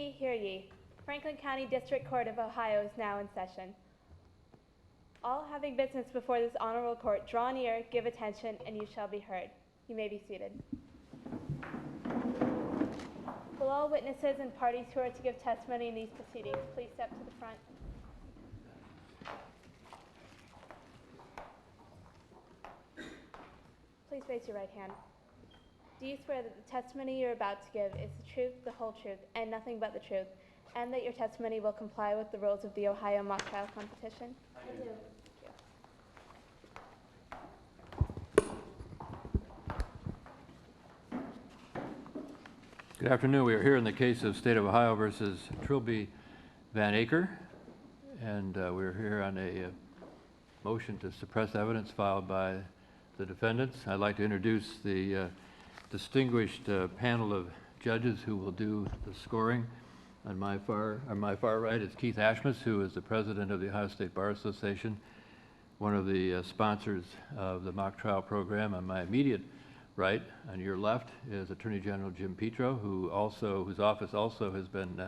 ye, hear ye. Franklin County District Court of Ohio is now in session. All having business before this honorable court, draw near, give attention, and you shall be heard. You may be seated. Will all witnesses and parties who are to give testimony in these proceedings please step to the front? Please raise your right hand. Do you swear that the testimony you're about to give is the truth, the whole truth, and nothing but the truth, and that your testimony will comply with the rules of the Ohio mock trial competition? I do. Good afternoon. We are here in the case of State of Ohio versus Trilby Van Acker, and we're here on a motion to suppress evidence filed by the defendants. I'd like to introduce the distinguished panel of judges who will do the scoring. On my far right is Keith Ashmus, who is the president of the Ohio State Bar Association, one of the sponsors of the mock trial program. On my immediate right, on your left, is Attorney General Jim Petro, whose office also has been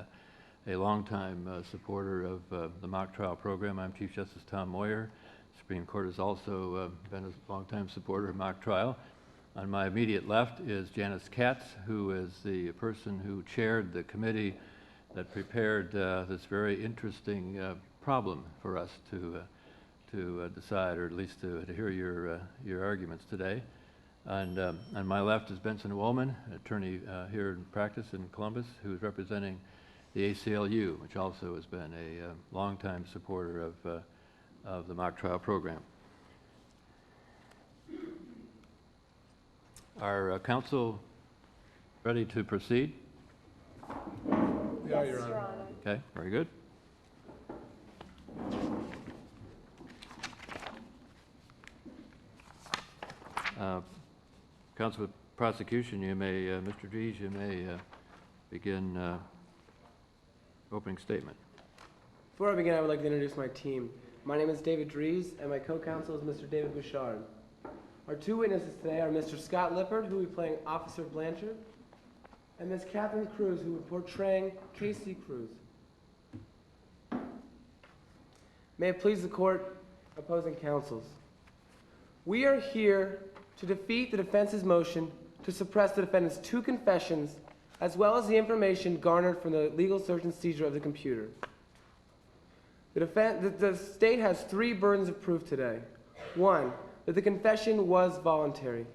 a longtime supporter of the mock trial program. I'm Chief Justice Tom Moyer. Supreme Court has also been a longtime supporter of mock trial. On my immediate left is Janice Katz, who is the person who chaired the committee that prepared this very interesting problem for us to decide, or at least to hear your arguments today. And on my left is Benson Woolman, attorney here in practice in Columbus, who is representing the ACLU, which also has been a longtime supporter of the mock trial program. Are counsel ready to proceed? Yes, Your Honor. Okay, very good. Counsel with prosecution, you may, Mr. Dries, you may begin opening statement. Before I begin, I would like to introduce my team. My name is David Dries, and my co-counsel is Mr. David Bouchard. Our two witnesses today are Mr. Scott Lippard, who will be playing Officer Blanchard, and Ms. Katherine Cruz, who will be portraying Casey Cruz. May it please the court, opposing counsels. We are here to defeat the defense's motion to suppress the defendant's two confessions, as well as the information garnered from the legal search and seizure of the computer. The state has three burdens of proof today. One, that the confession was voluntary.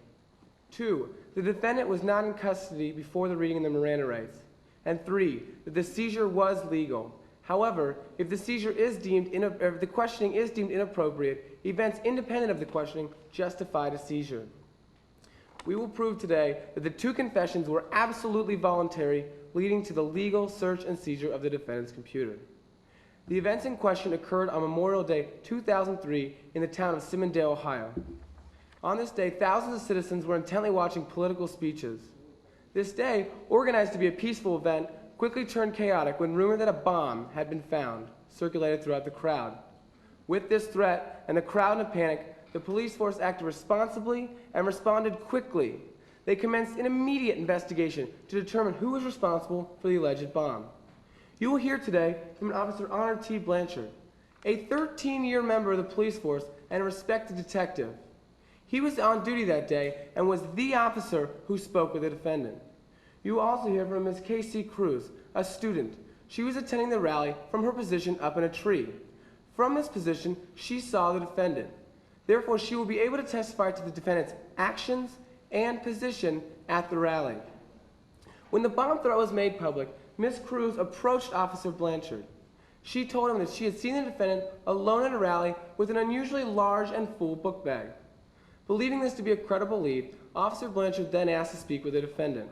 Two, the defendant was not in custody before the reading of the Miranda rights. And three, that the seizure was legal. However, if the seizure is deemed if the questioning is deemed inappropriate, events independent of the questioning justified a seizure. We will prove today that the two confessions were absolutely voluntary, leading to the legal search and seizure of the defendant's computer. The events in question occurred on Memorial Day 2003 in the town of Simmondale, Ohio. On this day, thousands of citizens were intently watching political speeches. This day, organized to be a peaceful event, quickly turned chaotic when rumor that a bomb had been found circulated throughout the crowd. With this threat and the crowd in a panic, the police force acted responsibly and responded quickly. They commenced an immediate investigation to determine who was responsible for the alleged bomb. You will hear today from an Officer Artie Blanchard, a 13-year member of the police force and a respected detective. He was on duty that day and was the officer who spoke with the defendant. You will also hear from Ms. Casey Cruz, a student. She was attending the rally from her position up in a tree. From this position, she saw the defendant. Therefore, she will be able to testify to the defendant's actions and position at the rally. When the bomb threat was made public, Ms. Cruz approached Officer Blanchard. She told him that she had seen the defendant alone at a rally with an unusually large and full book bag. Believing this to be a credible lead, Officer Blanchard then asked to speak with the defendant.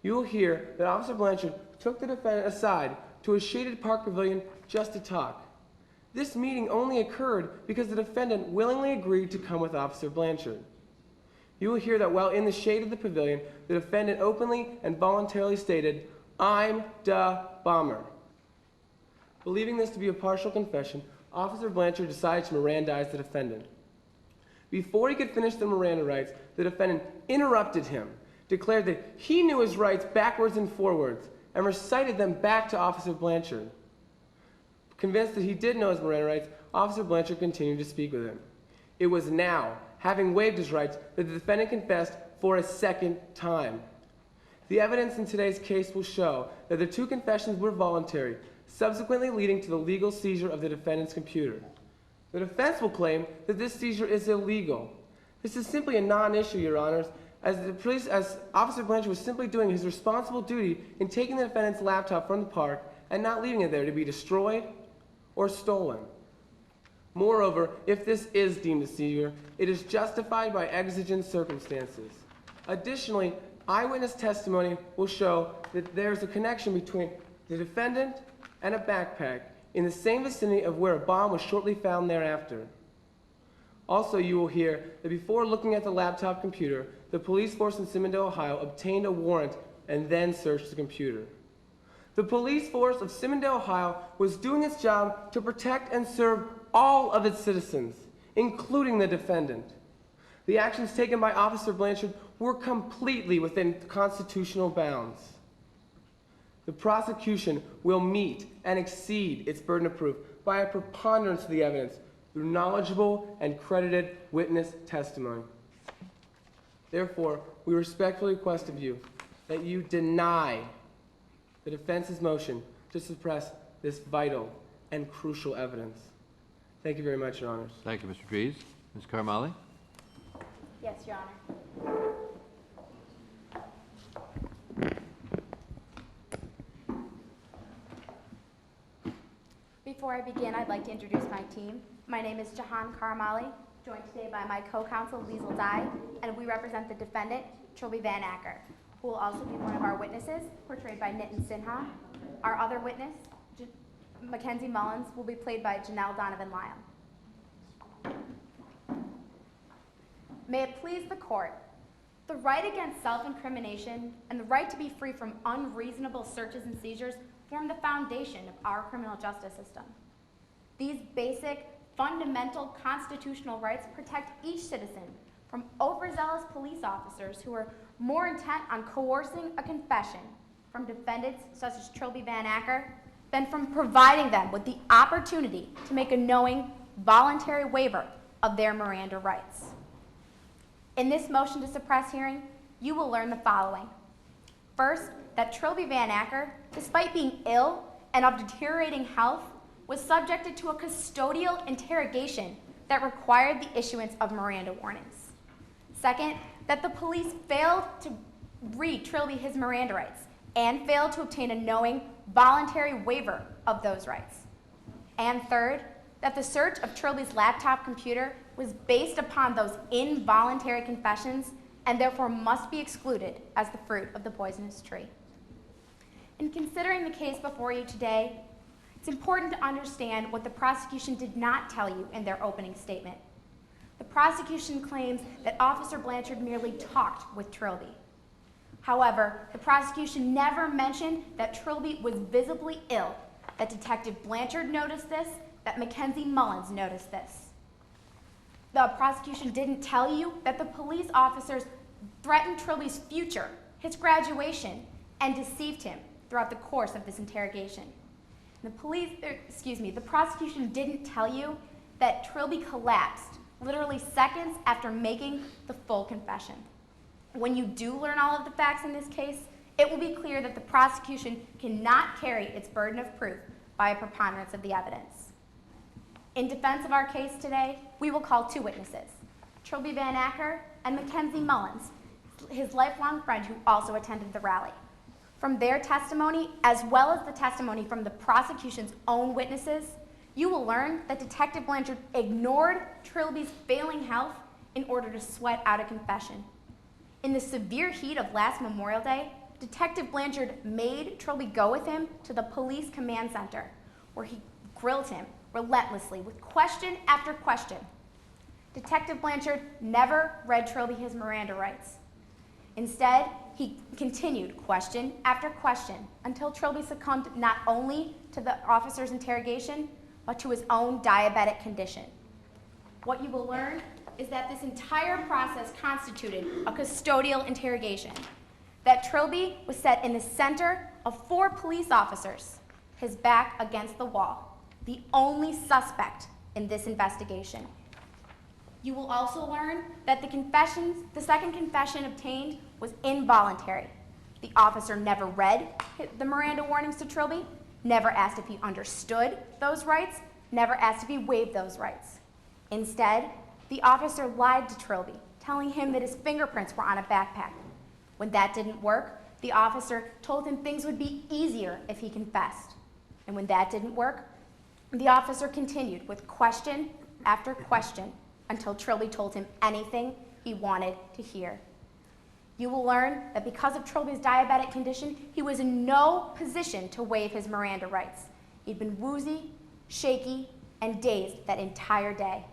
You will hear that Officer Blanchard took the defendant aside to a shaded park pavilion just to talk. This meeting only occurred because the defendant willingly agreed to come with Officer Blanchard. You will hear that while in the shade of the pavilion, the defendant openly and voluntarily stated, "I'm da bomber." Believing this to be a partial confession, Officer Blanchard decided to Mirandize the defendant. Before he could finish the Miranda rights, the defendant interrupted him, declared that he knew his rights backwards and forwards, and recited them back to Officer Blanchard. Convinced that he did know his Miranda rights, Officer Blanchard continued to speak with him. It was now, having waived his rights, that the defendant confessed for a second time. The evidence in today's case will show that the two confessions were voluntary, subsequently leading to the legal seizure of the defendant's computer. The defense will claim that this seizure is illegal. This is simply a non-issue, Your Honors, as Officer Blanchard was simply doing his responsible duty in taking the defendant's laptop from the park and not leaving it there to be destroyed or stolen. Moreover, if this is deemed a seizure, it is justified by exigent circumstances. Additionally, eyewitness testimony will show that there's a connection between the defendant and a backpack in the same vicinity of where a bomb was shortly found thereafter. Also, you will hear that before looking at the laptop computer, the police force in Simondale, Ohio obtained a warrant and then searched the computer. The police force of Simondale, Ohio was doing its job to protect and serve all of its citizens, including the defendant. The actions taken by Officer Blanchard were completely within constitutional bounds. The prosecution will meet and exceed its burden of proof by a preponderance of the evidence through knowledgeable and credited witness testimony. Therefore, we respectfully request of you that you deny the defense's motion to suppress this vital and crucial evidence. Thank you very much, Your Honors. Thank you, Mr. Dries. Ms. Carmali? Yes, Your Honor. Before I begin, I'd like to introduce my team. My name is Jahan Karamali, joined today by my co-counsel, Liesl Dye, and we represent the defendant, Trilby Van Acker, who will also be one of our witnesses, portrayed by Nitin Sinha. Our other witness, Mackenzie Mullins, will be played by Janelle Donovan-Lyam. May it please the court, the right against self-incrimination and the right to be free from unreasonable searches and seizures form the foundation of our criminal justice system. These basic, fundamental constitutional rights protect each citizen from overzealous police officers who are more intent on coercing a confession from defendants such as Trilby Van Acker than from providing them with the opportunity to make a knowing, voluntary waiver of their Miranda rights. In this motion to suppress hearing, you will learn the following. First, that Trilby Van Acker, despite being ill and of deteriorating health, was subjected to a custodial interrogation that required the issuance of Miranda warnings. Second, that the police failed to read Trilby his Miranda rights and failed to obtain a knowing, voluntary waiver of those rights. And third, that the search of Trilby's laptop computer was based upon those involuntary confessions and therefore must be excluded as the fruit of the poisonous tree. In considering the case before you today, it's important to understand what the prosecution did not tell you in their opening statement. The prosecution claims that Officer Blanchard merely talked with Trilby. However, the prosecution never mentioned that Trilby was visibly ill, that Detective Blanchard noticed this, that Mackenzie Mullins noticed this. The prosecution didn't tell you that the police officers threatened Trilby's future, his graduation, and deceived him throughout the course of this interrogation. The prosecution didn't tell you that Trilby collapsed literally seconds after making the full confession. When you do learn all of the facts in this case, it will be clear that the prosecution cannot carry its burden of proof by a preponderance of the evidence. In defense of our case today, we will call two witnesses, Trilby Van Acker and Mackenzie Mullins, his lifelong friend who also attended the rally. From their testimony, as well as the testimony from the prosecution's own witnesses, you will learn that Detective Blanchard ignored Trilby's failing health in order to sweat out a confession. In the severe heat of last Memorial Day, Detective Blanchard made Trilby go with him to the police command center, where he grilled him relentlessly with question after question. Detective Blanchard never read Trilby his Miranda rights. Instead, he continued question after question until Trilby succumbed not only to the officer's interrogation, but to his own diabetic condition. What you will learn is that this entire process constituted a custodial interrogation. that Trilby was set in the center of 4 police officers, his back against the wall, the only suspect in this investigation. You will also learn that the second confession obtained was involuntary. The officer never read the Miranda warnings to Trilby, never asked if he understood those rights, never asked if he waived those rights. Instead, the officer lied to Trilby, telling him that his fingerprints were on a backpack. When that didn't work, the officer told him things would be easier if he confessed. And when that didn't work, the officer continued with question after question until Trilby told him anything he wanted to hear. You will learn that because of Trilby's diabetic condition, he was in no position to waive his Miranda rights. He'd been woozy, shaky, and dazed that entire day.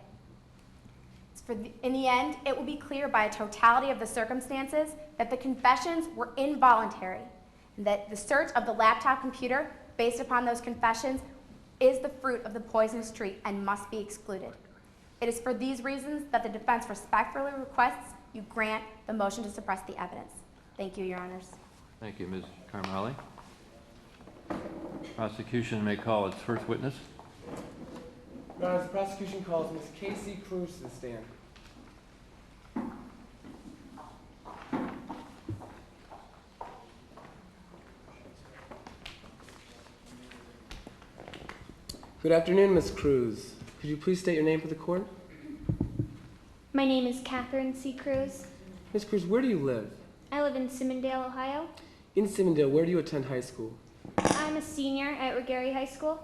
In the end, it will be clear by a totality of the circumstances that the confessions were involuntary, and that the search of the laptop computer based upon those confessions is the fruit of the poisonous tree and must be excluded. It is for these reasons that the defense respectfully requests you grant the motion to suppress the evidence. Thank you, Your Honors. Thank you, Ms. Carmali. Prosecution may call its first witness. Your Honor, the prosecution calls Ms. Katherine Cruz to the stand. Good afternoon, Ms. Cruz. Could you please state your name for the court? My name is Katherine Cruz. Ms. Cruz, where do you live? I live in Simmondale, Ohio. In Simmondale, where do you attend high school? I'm a senior at Regary High School.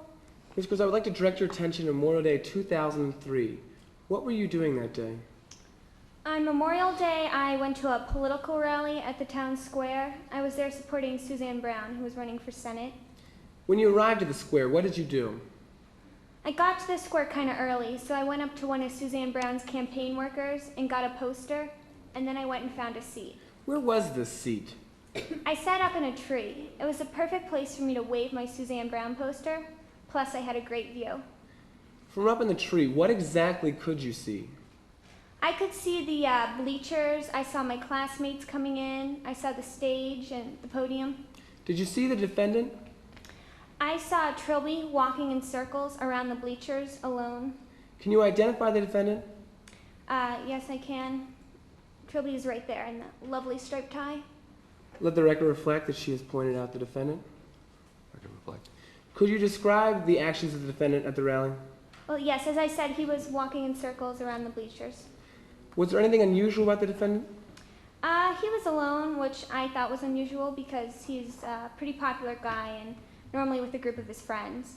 Ms. Cruz, I would like to direct your attention to Memorial Day 2003. What were you doing that day? On Memorial Day, I went to a political rally at the town square. I was there supporting Suzanne Brown, who was running for Senate. When you arrived at the square, what did you do? I got to the square kind of early, so I went up to one of Suzanne Brown's campaign workers and got a poster, and then I went and found a seat. Where was this seat? I sat up in a tree. It was a perfect place for me to wave my Suzanne Brown poster, plus I had a great view. From up in the tree, what exactly could you see? I could see the bleachers, I saw my classmates coming in, I saw the stage and the podium. Did you see the defendant? I saw Trilby walking in circles around the bleachers alone. Can you identify the defendant? Yes, I can. Trilby is right there in the lovely striped tie. Let the record reflect that she has pointed out the defendant. Record reflect. Could you describe the actions of the defendant at the rally? Well, yes, as I said, he was walking in circles around the bleachers. Was there anything unusual about the defendant? He was alone, which I thought was unusual because he's a pretty popular guy and normally with a group of his friends.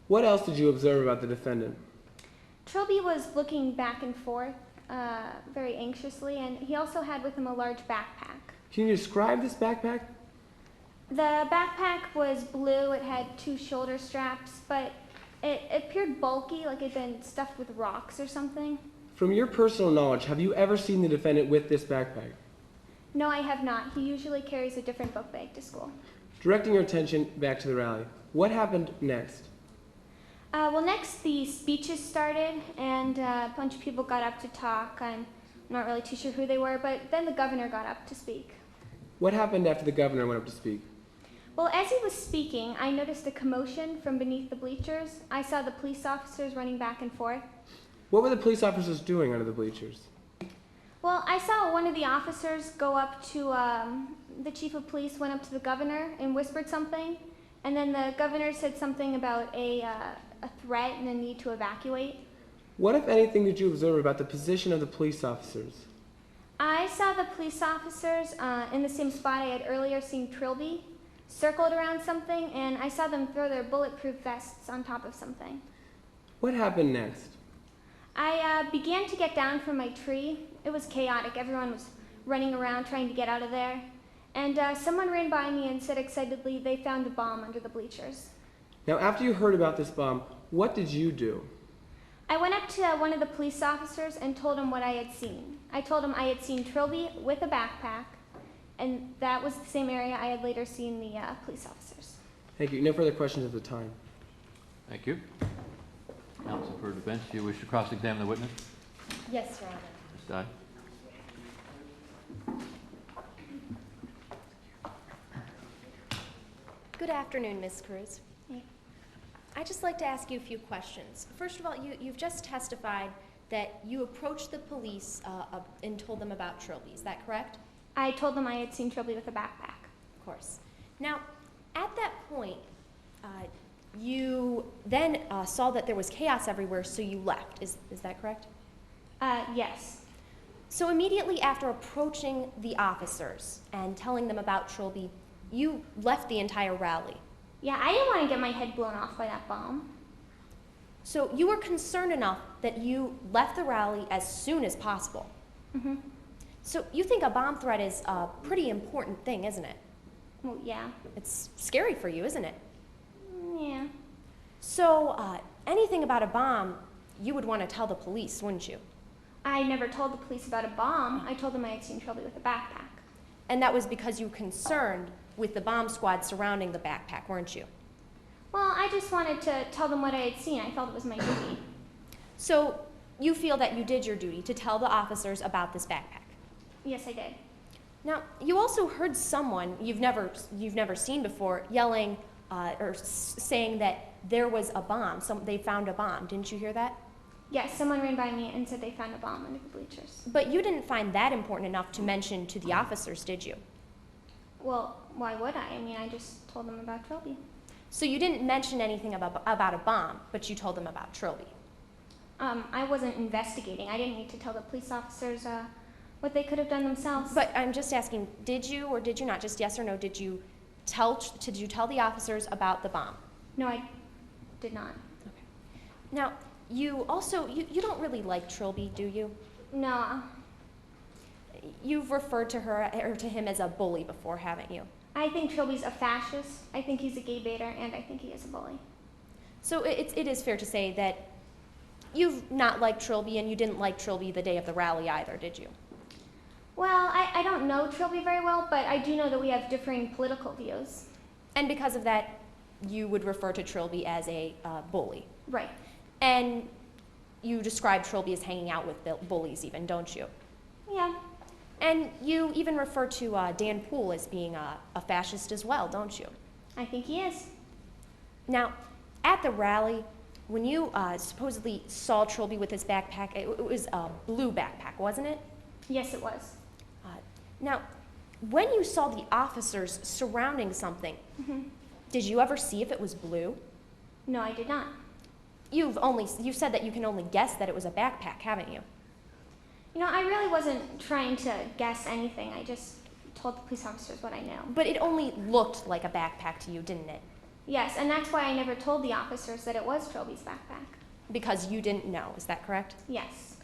What else did you observe about the defendant? Trilby was looking back and forth very anxiously, and he also had with him a large backpack. Can you describe this backpack? The backpack was blue. It had 2 shoulder straps, but it appeared bulky, like it had been stuffed with rocks or something. From your personal knowledge, have you ever seen the defendant with this backpack? No, I have not. He usually carries a different book bag to school. Directing your attention back to the rally, what happened next? Well, next the speeches started, and a bunch of people got up to talk. I'm not really too sure who they were, but then the governor got up to speak. What happened after the governor went up to speak? Well, as he was speaking, I noticed a commotion from beneath the bleachers. I saw the police officers running back and forth. What were the police officers doing under the bleachers? Well, I saw one of the officers go up to, the chief of police went up to the governor and whispered something, and then the governor said something about a threat and a need to evacuate. What, if anything, did you observe about the position of the police officers? I saw the police officers in the same spot I had earlier seen Trilby, circled around something, and I saw them throw their bulletproof vests on top of something. What happened next? I began to get down from my tree. It was chaotic. Everyone was running around trying to get out of there. And someone ran by me and said excitedly they found a bomb under the bleachers. Now, after you heard about this bomb, what did you do? I went up to one of the police officers and told him what I had seen. I told him I had seen Trilby with a backpack, and that was the same area I had later seen the police officers. Thank you. No further questions at the time. Thank you. Counsel for defense, do you wish to cross-examine the witness? Yes, Your Honor. Ms. Dye. Good afternoon, Ms. Cruz. Hey. I'd just like to ask you a few questions. First of all, you've just testified that you approached the police and told them about Trilby. Is that correct? I told them I had seen Trilby with a backpack. Of course. Now, at that point, you then saw that there was chaos everywhere, so you left. Is that correct? Yes. So immediately after approaching the officers and telling them about Trilby, you left the entire rally. Yeah, I didn't want to get my head blown off by that bomb. So you were concerned enough that you left the rally as soon as possible. Mm-hmm. So you think a bomb threat is a pretty important thing, isn't it? Well, yeah. It's scary for you, isn't it? Yeah. So anything about a bomb, you would want to tell the police, wouldn't you? I never told the police about a bomb. I told them I had seen Trilby with a backpack. And that was because you were concerned with the bomb squad surrounding the backpack, weren't you? Well, I just wanted to tell them what I had seen. I felt it was my duty. So you feel that you did your duty to tell the officers about this backpack. Yes, I did. Now, you also heard someone you've never seen before yelling or saying that there was a bomb. They found a bomb. Didn't you hear that? Yes, someone ran by me and said they found a bomb under the bleachers. But you didn't find that important enough to mention to the officers, did you? Well, why would I? I mean, I just told them about Trilby. So you didn't mention anything about a bomb, but you told them about Trilby. I wasn't investigating. I didn't need to tell the police officers what they could have done themselves. But I'm just asking, did you or did you not, just yes or no, did you tell the officers about the bomb? No, I did not. Okay. Now, you also, you don't really like Trilby, do you? No, You've referred to her or to him as a bully before, haven't you? I think Trilby's a fascist. I think he's a gay baiter, and I think he is a bully. So it is fair to say that you've not liked Trilby, and you didn't like Trilby the day of the rally either, did you? Well, I don't know Trilby very well, but I do know that we have differing political views. And because of that, you would refer to Trilby as a bully. Right. And you describe Trilby as hanging out with bullies even, don't you? Yeah. And you even refer to Dan Poole as being a fascist as well, don't you? I think he is. Now, at the rally, when you supposedly saw Trilby with his backpack, it was a blue backpack, wasn't it? Yes, it was. Now, when you saw the officers surrounding something, did you ever see if it was blue? No, I did not. You said that you can only guess that it was a backpack, haven't you? You know, I really wasn't trying to guess anything. I just told the police officers what I knew. But it only looked like a backpack to you, didn't it? Yes, and that's why I never told the officers that it was Trilby's backpack. Because you didn't know, is that correct? Yes.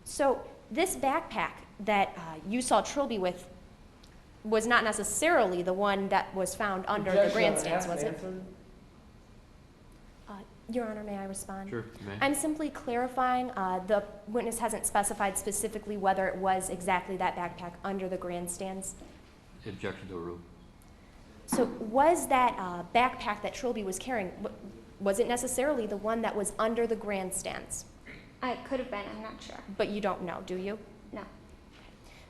So this backpack that you saw Trilby with was not necessarily the one that was found under the grandstands, was it? Your Honor, may I respond? Sure, you may. I'm simply clarifying, the witness hasn't specified specifically whether it was exactly that backpack under the grandstands. Objection to a rule. So was that backpack that Trilby was carrying, was it necessarily the one that was under the grandstands? It could have been, I'm not sure. But you don't know, do you? No.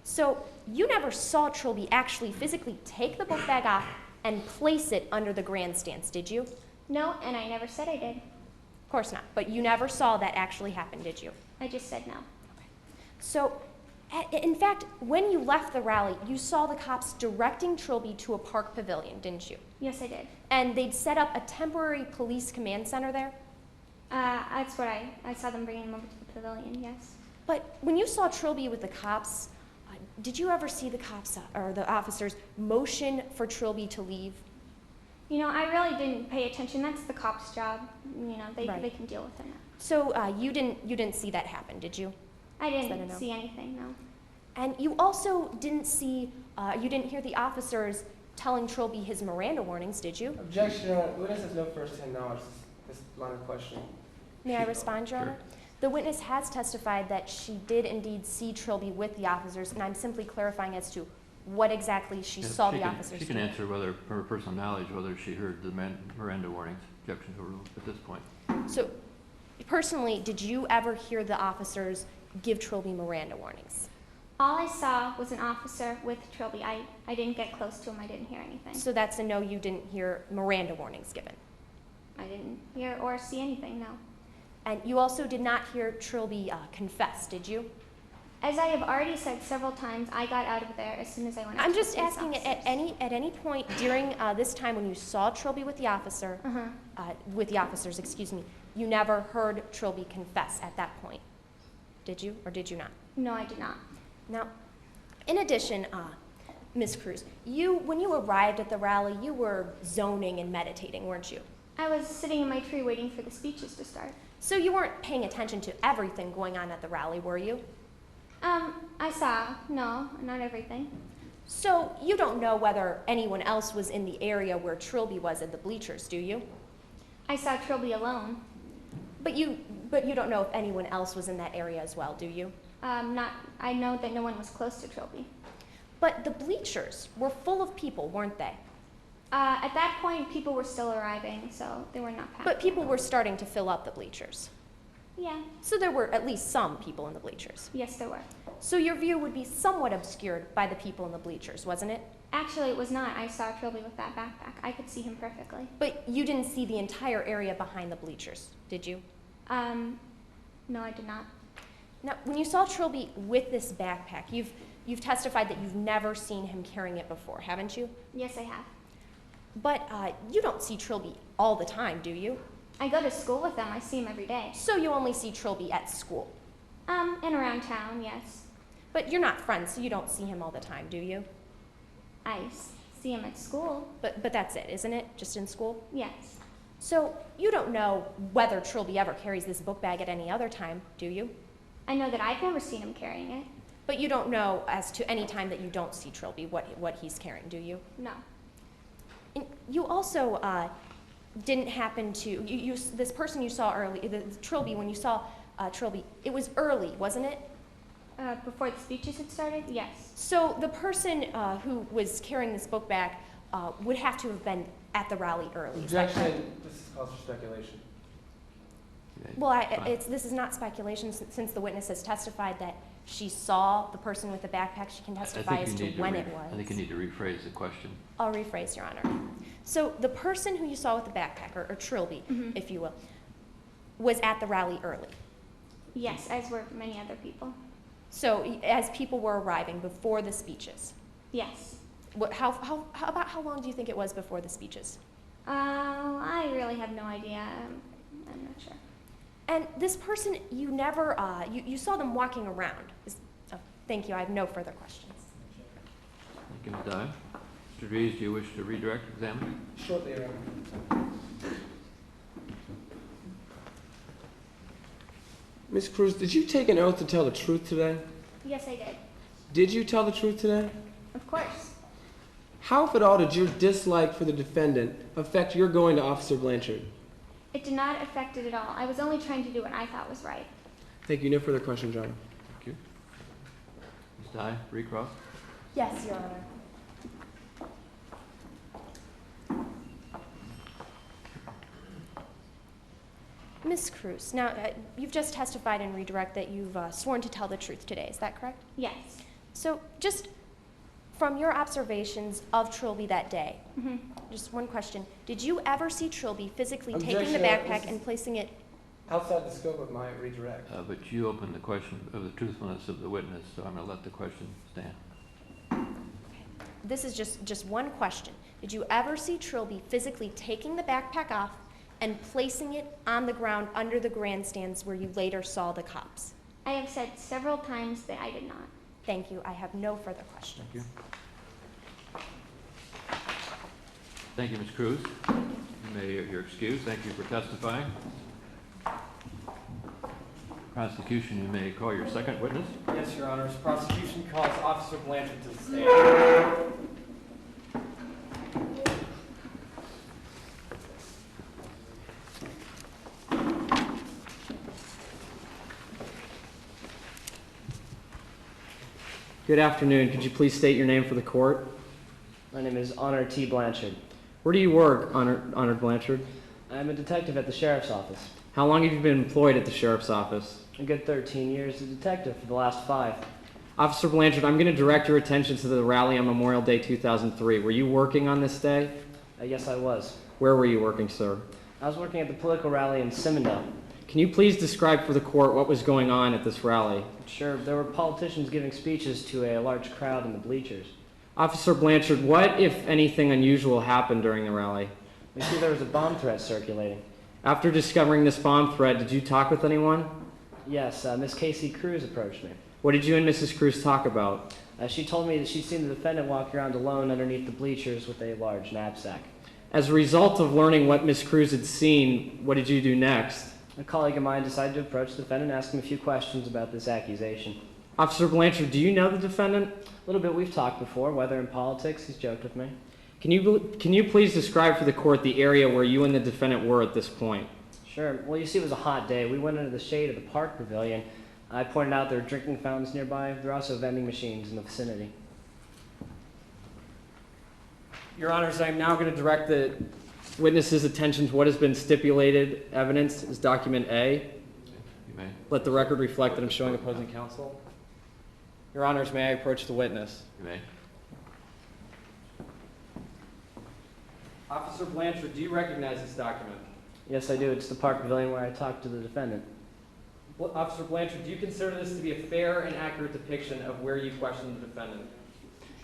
So you never saw Trilby actually physically take the book bag off and place it under the grandstands, did you? No, and I never said I did. Of course not, but you never saw that actually happen, did you? I just said no. So, in fact, when you left the rally, you saw the cops directing Trilby to a park pavilion, didn't you? Yes, I did. And they'd set up a temporary police command center there? That's what I saw them bringing him over to the pavilion, yes. But when you saw Trilby with the cops, did you ever see the cops or the officers motion for Trilby to leave? You know, I really didn't pay attention. That's the cops' job. You know, they can deal with it. So you didn't see that happen, did you? I Is that a didn't no? see anything, no. And you also didn't see, you didn't hear the officers telling Trilby his Miranda warnings, did you? Objection, Your Honor. The witness has no first-hand knowledge of this line of questioning. May I respond, Your Sure. Honor? The witness has testified that she did indeed see Trilby with the officers, and I'm simply clarifying as to what exactly she saw the officers She can do. answer whether, from her personal knowledge, whether she heard the Miranda warnings. Objection to a rule at this point. So, personally, did you ever hear the officers give Trilby Miranda warnings? All I saw was an officer with Trilby. I didn't get close to him. I didn't hear anything. So that's a no, you didn't hear Miranda warnings given. I didn't hear or see anything, no. And you also did not hear Trilby confess, did you? As I have already said several times, I got out of there as soon as I went out I'm to the just police asking, officers. at any point during this time when you saw Trilby with the officer, with the officers, excuse me, you never heard Trilby confess at that point, did you, or did you not? No, I did not. Now, in addition, Ms. Cruz, when you arrived at the rally, you were zoning and meditating, weren't you? I was sitting in my tree waiting for the speeches to start. So you weren't paying attention to everything going on at the rally, were you? I saw. No, not everything. So you don't know whether anyone else was in the area where Trilby was at the bleachers, do you? I saw Trilby alone. But you don't know if anyone else was in that area as well, do you? I know that no one was close to Trilby. But the bleachers were full of people, weren't they? At that point, people were still arriving, so they were not packed. But people were starting to fill up the bleachers. Yeah. So there were at least some people in the bleachers. Yes, there were. So your view would be somewhat obscured by the people in the bleachers, wasn't it? Actually, it was not. I saw Trilby with that backpack. I could see him perfectly. But you didn't see the entire area behind the bleachers, did you? No, I did not. Now, when you saw Trilby with this backpack, you've testified that you've never seen him carrying it before, haven't you? Yes, I have. But you don't see Trilby all the time, do you? I go to school with them. I see him every day. So you only see Trilby at school. And around town, yes. But you're not friends, so you don't see him all the time, do you? I see him at school. But that's it, isn't it? Just in school? Yes. So you don't know whether Trilby ever carries this book bag at any other time, do you? I know that I've never seen him carrying it. But you don't know as to any time that you don't see Trilby what he's carrying, do you? No. And you also didn't happen to, this person you saw early, Trilby, when you saw Trilby, it was early, wasn't it? Before the speeches had started? Yes. So the person who was carrying this book bag would have to have been at the rally early. Is that correct? Objection. This is cause for speculation. Okay, Well, fine. this is not speculation since the witness has testified that she saw the person with the backpack. She can testify as to when it was. I think you need to rephrase the question. I'll rephrase, Your Honor. So the person who you saw with the backpack, or Trilby, if you will, was at the rally early. Yes, as were many other people. So as people were arriving before the speeches, Yes. how about how long do you think it was before the speeches? I really have no idea. I'm not sure. And this person, you never, you saw them walking around. Thank you, I have no further questions. Thank you, Ms. Dye. Mr. Dries, do you wish to redirect, examine? Shortly, Your Honor. Ms. Cruz, did you take an oath to tell the truth today? Yes, I did. Did you tell the truth today? Of course. How, if at all, did your dislike for the defendant affect your going to Officer Blanchard? It did not affect it at all. I was only trying to do what I thought was right. Thank you. No further questions, Your Honor. Thank you. Ms. Dye, recross? Yes, Your Honor. Ms. Cruz, now you've just testified in redirect that you've sworn to tell the truth today, is that correct? Yes. So just from your observations of Trilby that day, just one question. Did you ever see Trilby physically taking the Objection. backpack and placing it? Outside the scope of my redirect. But you opened the question of the truthfulness of the witness, so I'm going to let the question stand. This is just one question. Did you ever see Trilby physically taking the backpack off and placing it on the ground under the grandstands where you later saw the cops? I have said several times that I did not. Thank you. I have no further questions. Thank you. Thank you, Ms. Cruz. You're excused. Thank you for testifying. Prosecution, you may call your second witness. Yes, Your Honors. Prosecution calls Officer Blanchard to the stand. Good afternoon. Could you please state your name for the court? My name is Artie Blanchard. Where do you work, Honored Blanchard? I'm a detective at the Sheriff's Office. How long have you been employed at the Sheriff's Office? A good 13 years as a detective for the last 5. Officer Blanchard, I'm going to direct your attention to the rally on Memorial Day 2003. Were you working on this day? Yes, I was. Where were you working, sir? I was working at the political rally in Simondale. Can you please describe for the court what was going on at this rally? Sure, there were politicians giving speeches to a large crowd in the bleachers. Officer Blanchard, what, if anything, unusual happened during the rally? We see there was a bomb threat circulating. After discovering this bomb threat, did you talk with anyone? Yes, Miss Casey Cruz approached me. What did you and Mrs. Cruz talk about? She told me that she'd seen the defendant walk around alone underneath the bleachers with a large knapsack. As a result of learning what Miss Cruz had seen, what did you do next? A colleague of mine decided to approach the defendant and ask him a few questions about this accusation. Officer Blanchard, do you know the defendant? A little bit, we've talked before, whether in politics, he's joked with me. Can you please describe for the court the area where you and the defendant were at this point? Sure. Well, you see, it was a hot day. We went into the shade of the park pavilion. I pointed out there were drinking fountains nearby. There are also vending machines in the vicinity. Your Honors, I am now going to direct the witness's attention to what has been stipulated evidence as Document A. You may. Let the record reflect that I'm showing opposing counsel. Your Honors, may I approach the witness? You may. Officer Blanchard, do you recognize this document? Yes, I do. It's the park pavilion where I talked to the defendant. Officer Blanchard, do you consider this to be a fair and accurate depiction of where you questioned the defendant?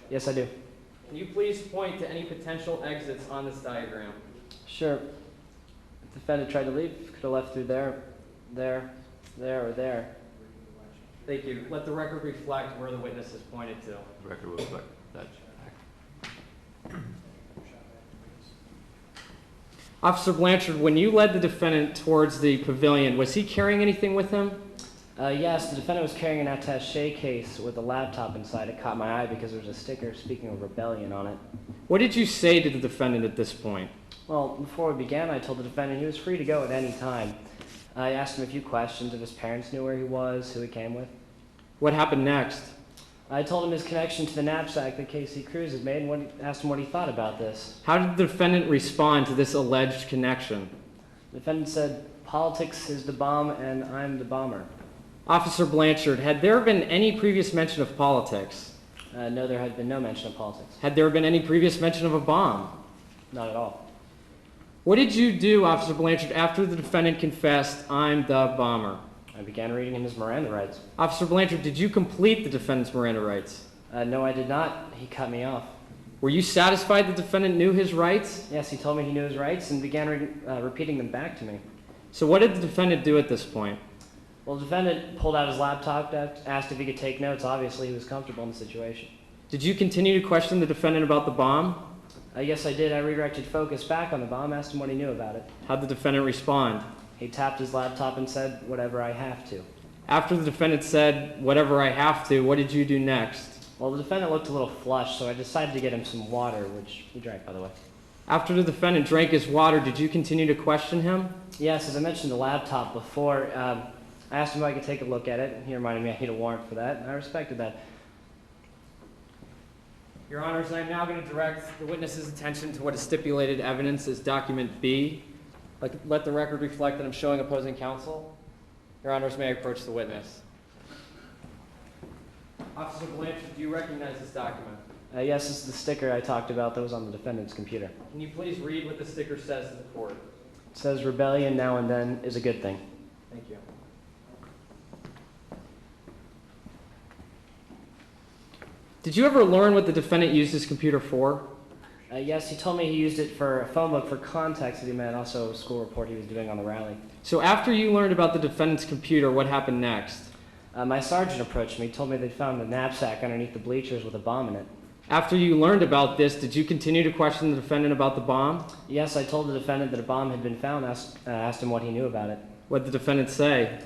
Yes, I do. Can you please point to any potential exits on this diagram? Sure. If the defendant tried to leave, could have left through there, or there. Thank you. Let the record reflect where the witness has pointed to. The record will reflect that. Officer Blanchard, when you led the defendant towards the pavilion, was he carrying anything with him? Yes, the defendant was carrying an attaché case with a laptop inside. It caught my eye because there was a sticker speaking of rebellion on it. What did you say to the defendant at this point? Well, before we began, I told the defendant he was free to go at any time. I asked him a few questions if his parents knew where he was, who he came with. What happened next? I told him his connection to the knapsack that Casey Cruz had made and asked him what he thought about this. How did the defendant respond to this alleged connection? The defendant said, "Politics is the bomb and I'm the bomber." Officer Blanchard, had there been any previous mention of politics? No, there had been no mention of politics. Had there been any previous mention of a bomb? Not at all. What did you do, Officer Blanchard, after the defendant confessed, "I'm the bomber"? I began reading him his Miranda rights. Officer Blanchard, did you complete the defendant's Miranda rights? No, I did not. He cut me off. Were you satisfied the defendant knew his rights? Yes, he told me he knew his rights and began repeating them back to me. So what did the defendant do at this point? Well, the defendant pulled out his laptop, asked if he could take notes. Obviously, he was comfortable in the situation. Did you continue to question the defendant about the bomb? Yes, I did. I redirected focus back on the bomb, asked him what he knew about it. How'd the defendant respond? He tapped his laptop and said, "Whatever I have to." After the defendant said, "Whatever I have to," what did you do next? Well, the defendant looked a little flushed, so I decided to get him some water, which he drank, by the way. After the defendant drank his water, did you continue to question him? Yes, as I mentioned the laptop before, I asked him if I could take a look at it. He reminded me I need a warrant for that, and I respected that. Your Honors, I am now going to direct the witness's attention to what is stipulated evidence as Document B. Let the record reflect that I'm showing opposing counsel. Your Honors, may I approach the witness? Officer Blanchard, do you recognize this document? Yes, this is the sticker I talked about that was on the defendant's computer. Can you please read what the sticker says to the court? It says, "Rebellion now and then is a good thing." Thank you. Did you ever learn what the defendant used his computer for? Yes, he told me he used it for a phone book for contacts that he met, also a school report he was doing on the rally. So after you learned about the defendant's computer, what happened next? My sergeant approached me, told me they'd found a knapsack underneath the bleachers with a bomb in it. After you learned about this, did you continue to question the defendant about the bomb? Yes, I told the defendant that a bomb had been found, asked him what he knew about it. What did the defendant say?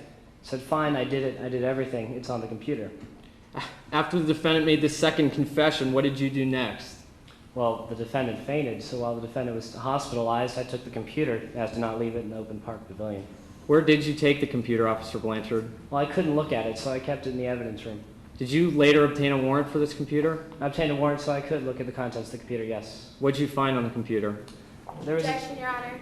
Said, "Fine, I did it. I did everything. It's on the computer." After the defendant made this second confession, what did you do next? Well, the defendant fainted, so while the defendant was hospitalized, I took the computer, asked to not leave it in the open park pavilion. Where did you take the computer, Officer Blanchard? Well, I couldn't look at it, so I kept it in the evidence room. Did you later obtain a warrant for this computer? I obtained a warrant so I could look at the contents of the computer, yes. What did you find on the computer? There was Objection, Your Honor.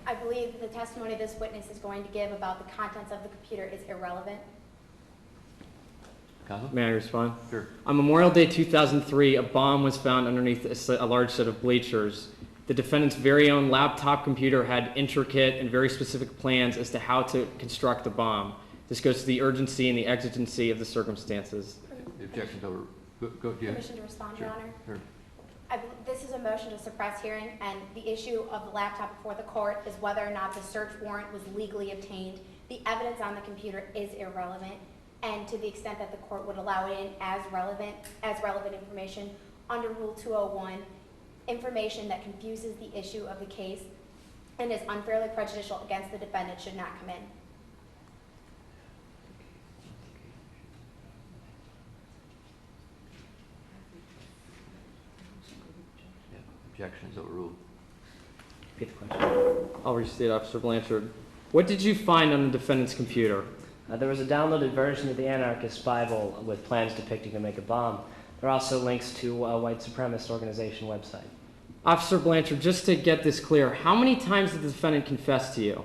I believe the testimony this witness is going to give about the contents of the computer is irrelevant. Counsel? May I respond? Sure. On Memorial Day 2003, a bomb was found underneath a large set of bleachers. The defendant's very own laptop computer had intricate and very specific plans as to how to construct the bomb. This goes to the urgency and the exigency of the circumstances. The objection's over. Go, do you? Permission to respond, Sure. Your Honor? Sure. This is a motion to suppress hearing, and the issue of the laptop before the court is whether or not the search warrant was legally obtained. The evidence on the computer is irrelevant, and to the extent that the court would allow it in as relevant information under Rule 201, information that confuses the issue of the case and is unfairly prejudicial against the defendant should not come in. Objection is overruled. Repeat the question. I'll restate, Officer Blanchard. What did you find on the defendant's computer? There was a downloaded version of the Anarchist Bible with plans depicting to make a bomb. There are also links to a white supremacist organization website. Officer Blanchard, just to get this clear, how many times did the defendant confess to you?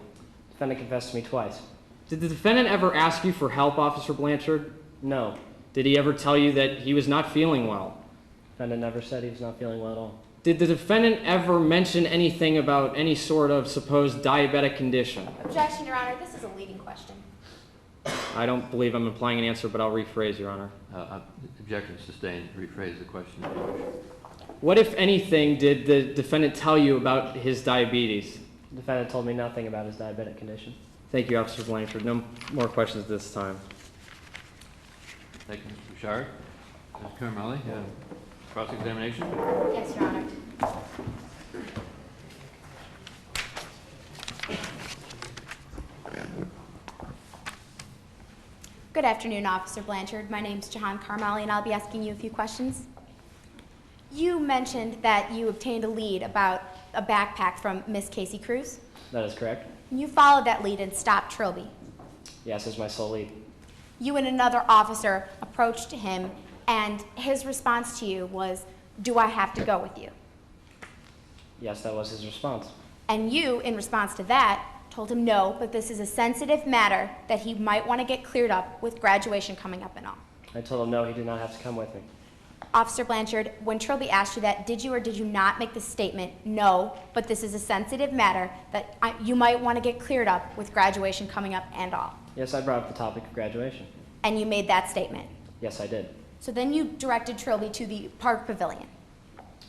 The defendant confessed to me twice. Did the defendant ever ask you for help, Officer Blanchard? No. Did he ever tell you that he was not feeling well? The defendant never said he was not feeling well at all. Did the defendant ever mention anything about any sort of supposed diabetic condition? Objection, Your Honor. This is a leading question. I don't believe I'm implying an answer, but I'll rephrase, Your Honor. Objection sustained. Rephrase the question if you wish. What, if anything, did the defendant tell you about his diabetes? The defendant told me nothing about his diabetic condition. Thank you, Officer Blanchard. No more questions this time. Thank you, Mr. Bouchard. Ms. Carmelli, cross-examination? Yes, Your Honor. Good afternoon, Officer Blanchard. My name's Jahan Carmelli, and I'll be asking you a few questions. You mentioned that you obtained a lead about a backpack from Miss Casey Cruz. That is correct. You followed that lead and stopped Trilby. Yes, is my sole lead. You and another officer approached him, and his response to you was, "Do I have to go with you?" Yes, that was his response. And you, in response to that, told him no, but this is a sensitive matter that he might want to get cleared up with graduation coming up and all. I told him no, he did not have to come with me. Officer Blanchard, when Trilby asked you that, did you or did you not make the statement, "No, but this is a sensitive matter that you might want to get cleared up with graduation coming up and all"? Yes, I brought up the topic of graduation. And you made that statement. Yes, I did. So then you directed Trilby to the Park Pavilion.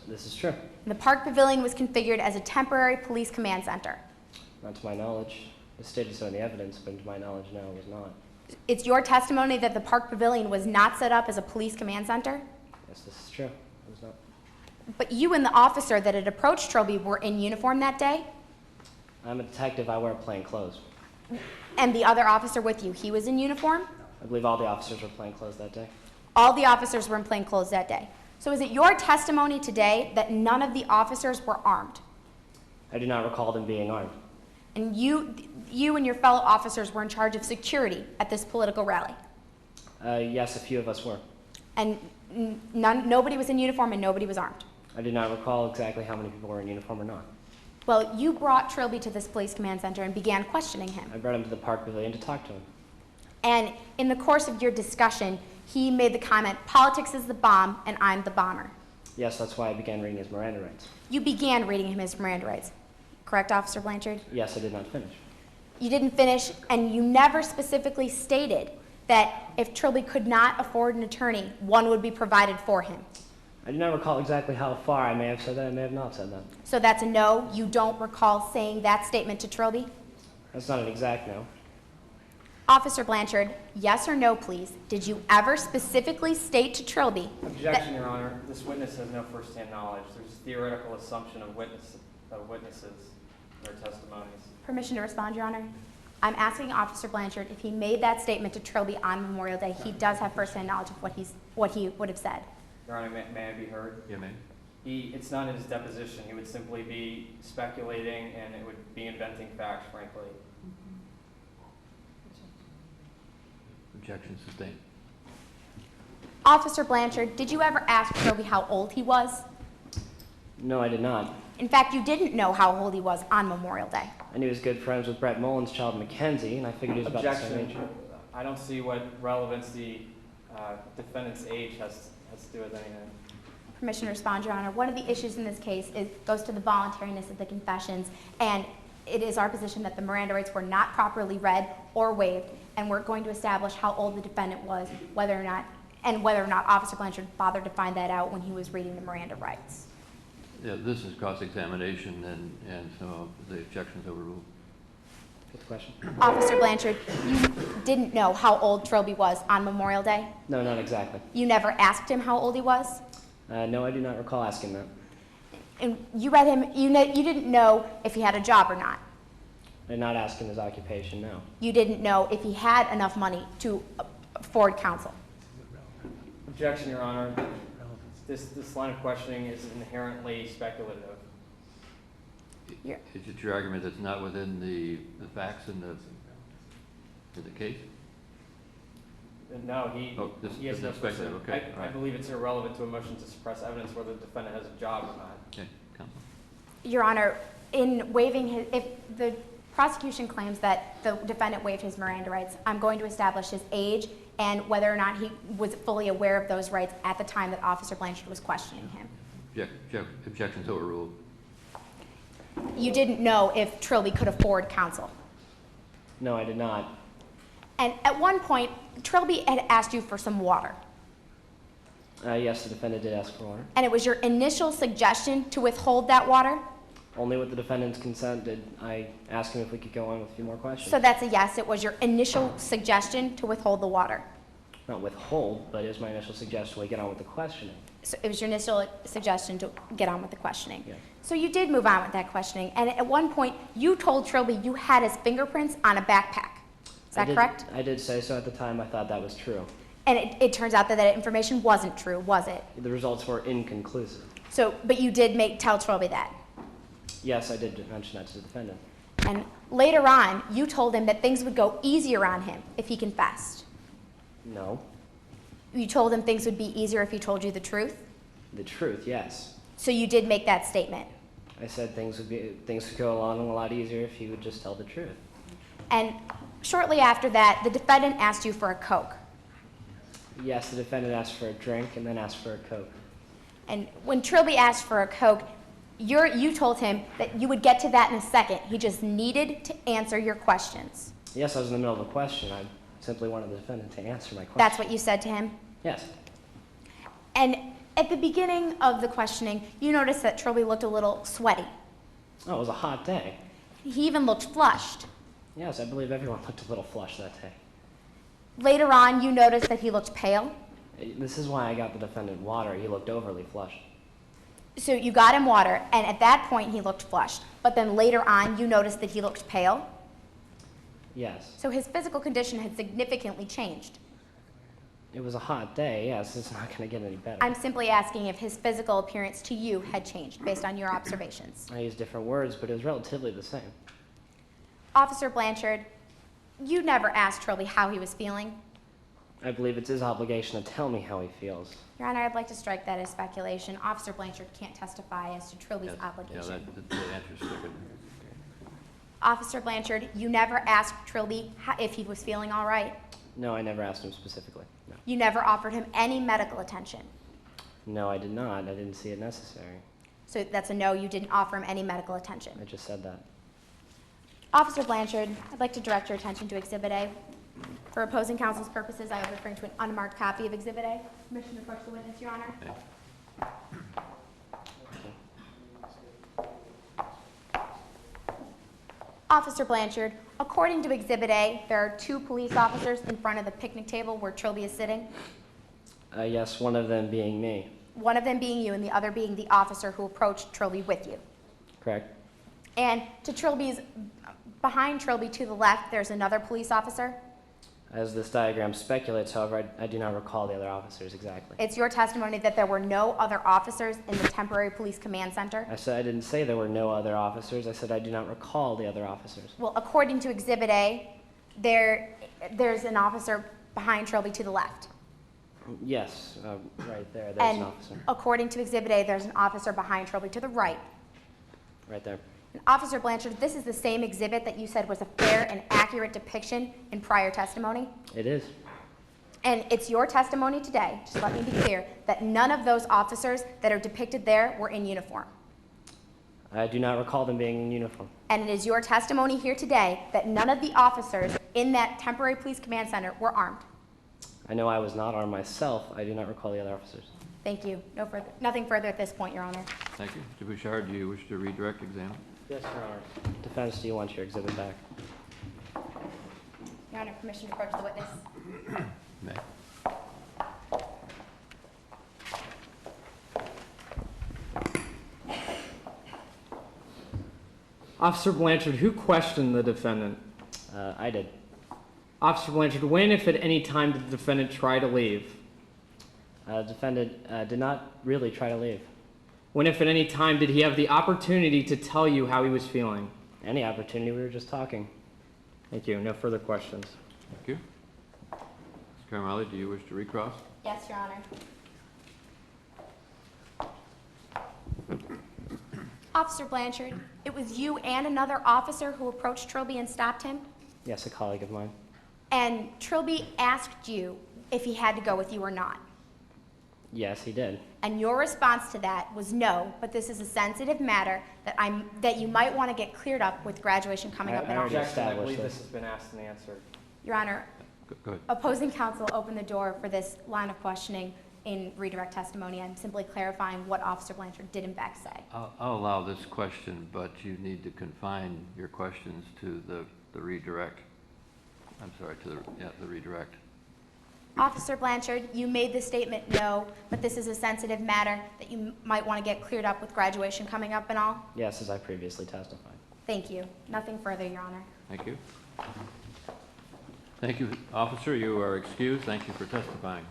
This is true. And the Park Pavilion was configured as a temporary police command center. Not to my knowledge. It stated so in the evidence, but to my knowledge, no, it was not. It's your testimony that the Park Pavilion was not set up as a police command center? Yes, this is true. It was not. But you and the officer that had approached Trilby were in uniform that day? I'm a detective. I wear plain clothes. And the other officer with you, he was in uniform? I believe all the officers were plain clothes that day. All the officers were in plain clothes that day. So is it your testimony today that none of the officers were armed? I do not recall them being armed. And you and your fellow officers were in charge of security at this political rally? Yes, a few of us were. And nobody was in uniform and nobody was armed? I do not recall exactly how many people were in uniform or not. Well, you brought Trilby to this police command center and began questioning him. I brought him to the Park Pavilion to talk to him. And in the course of your discussion, he made the comment, "Politics is the bomb and I'm the bomber." Yes, that's why I began reading his Miranda rights. You began reading him his Miranda rights. Correct, Officer Blanchard? Yes, I did not finish. You didn't finish, and you never specifically stated that if Trilby could not afford an attorney, one would be provided for him. I do not recall exactly how far I may have said that. I may have not said that. So that's a no? You don't recall saying that statement to Trilby? That's not an exact no. Officer Blanchard, yes or no, please. Did you ever specifically state to Trilby Objection, Your Honor. This witness has no firsthand knowledge. There's a theoretical assumption of witnesses in their testimonies. Permission to respond, Your Honor? I'm asking Officer Blanchard if he made that statement to Trilby on Memorial Day. He does have firsthand knowledge of what he would have said. Your Honor, may I be heard? Yeah, ma'am. It's not in his deposition. He would simply be speculating, and it would be inventing facts, frankly. Objection sustained. Officer Blanchard, did you ever ask Trilby how old he was? No, I did not. In fact, you didn't know how old he was on Memorial Day. I knew he was good friends with Brett Mullen's child, Mackenzie, and I figured he was about the same age. Objection. I don't see what relevance the defendant's age has to do with anything. Permission to respond, Your Honor. One of the issues in this case goes to the voluntariness of the confessions, and it is our position that the Miranda rights were not properly read or waived, and we're going to establish how old the defendant was, whether or not Officer Blanchard bothered to find that out when he was reading the Miranda rights. Yeah, this is cross-examination, and some of the objections overruled. Good question. Officer Blanchard, you didn't know how old Trilby was on Memorial Day? No, not exactly. You never asked him how old he was? No, I do not recall asking that. And you read him, you didn't know if he had a job or not? I did not ask him his occupation, no. You didn't know if he had enough money to afford counsel? Objection, Your Honor. This line of questioning is inherently speculative. Yeah. Is it your argument that's not within the facts in the case? No, This he has no is speculative, okay. all I right. believe it's irrelevant to a motion to suppress evidence whether the defendant has a job or not. Okay, counsel. Your Honor, in waiving his, if the prosecution claims that the defendant waived his Miranda rights, I'm going to establish his age and whether or not he was fully aware of those rights at the time that Officer Blanchard was questioning him. Objections overruled. You didn't know if Trilby could afford counsel. No, I did not. And at one point, Trilby had asked you for some water. Yes, the defendant did ask for water. And it was your initial suggestion to withhold that water? Only with the defendant's consent did I ask him if we could go on with a few more questions. So that's a yes, it was your initial suggestion to withhold the water. Not withhold, but it was my initial suggestion we get on with the questioning. So it was your initial suggestion to get on with the questioning. Yeah. So you did move on with that questioning, and at one point, you told Trilby you had his fingerprints on a backpack. Is that correct? I did say so at the time. I thought that was true. And it turns out that that information wasn't true, was it? The results were inconclusive. So, but you did tell Trilby that. Yes, I did mention that to the defendant. And later on, you told him that things would go easier on him if he confessed. No. You told him things would be easier if he told you the truth? The truth, yes. So you did make that statement. I said things would go along a lot easier if he would just tell the truth. And shortly after that, the defendant asked you for a Coke. Yes, the defendant asked for a drink and then asked for a Coke. And when Trilby asked for a Coke, you told him that you would get to that in a second. He just needed to answer your questions. Yes, I was in the middle of a question. I simply wanted the defendant to answer my question. That's what you said to him? Yes. And at the beginning of the questioning, you noticed that Trilby looked a little sweaty. Oh, it was a hot day. He even looked flushed. Yes, I believe everyone looked a little flushed that day. Later on, you noticed that he looked pale. This is why I got the defendant water. He looked overly flushed. So you got him water, and at that point, he looked flushed. But then later on, you noticed that he looked pale. Yes. So his physical condition had significantly changed. It was a hot day. Yes, it's not going to get any better. I'm simply asking if his physical appearance to you had changed based on your observations. I used different words, but it was relatively the same. Officer Blanchard, you never asked Trilby how he was feeling. I believe it's his obligation to tell me how he feels. Your Honor, I'd like to strike that as speculation. Officer Blanchard can't testify as to Trilby's obligation. Yeah, the answer's stricken. Officer Blanchard, you never asked Trilby if he was feeling all right. No, I never asked him specifically. No. You never offered him any medical attention. No, I did not. I didn't see it necessary. So that's a no, you didn't offer him any medical attention. I just said that. Officer Blanchard, I'd like to direct your attention to Exhibit A. For opposing counsel's purposes, I am referring to an unmarked copy of Exhibit A. Permission to approach the witness, Your Honor. Okay. Officer Blanchard, according to Exhibit A, there are 2 police officers in front of the picnic table where Trilby is sitting. Yes, one of them being me. One of them being you and the other being the officer who approached Trilby with you. Correct? And behind Trilby to the left, there's another police officer. As this diagram speculates, however, I do not recall the other officers exactly. It's your testimony that there were no other officers in the temporary police command center. I didn't say there were no other officers. I said I do not recall the other officers. Well, according to Exhibit A, there's an officer behind Trilby to the left. Yes, right there. There's And an officer. according to Exhibit A, there's an officer behind Trilby to the right. Right there. And Officer Blanchard, this is the same exhibit that you said was a fair and accurate depiction in prior testimony. It is. And it's your testimony today, just let me be clear, that none of those officers that are depicted there were in uniform. I do not recall them being in uniform. And it is your testimony here today that none of the officers in that temporary police command center were armed. I know I was not armed myself. I do not recall the other officers. Thank you. Nothing further at this point, Your Honor. Thank you. Mr. Bouchard, do you wish to redirect exam? Yes, Your Honor. Defense, do you want your exhibit back? Your Honor, permission to approach the witness. May. Officer Blanchard, who questioned the defendant? I did. Officer Blanchard, when, if at any time, did the defendant try to leave? The defendant did not really try to leave. When, if at any time, did he have the opportunity to tell you how he was feeling? Any opportunity, we were just talking. Thank you. No further questions. Thank you. Ms. Caramelli, do you wish to recross? Yes, Your Honor. Officer Blanchard, it was you and another officer who approached Trilby and stopped him? Yes, a colleague of mine. And Trilby asked you if he had to go with you or not. Yes, he did. And your response to that was no, but this is a sensitive matter that you might want to get cleared up with graduation coming up in I August. object. I established believe this. this has been asked and answered. Your Honor, Go ahead. opposing counsel opened the door for this line of questioning in redirect testimony. I'm simply clarifying what Officer Blanchard did in fact say. I'll allow this question, but you need to confine your questions to the redirect. I'm sorry, to the redirect. Officer Blanchard, you made the statement no, but this is a sensitive matter that you might want to get cleared up with graduation coming up and all. Yes, as I previously testified. Thank you. Nothing further, Your Honor. Thank you. Thank you, officer. You are excused. Thank you for testifying.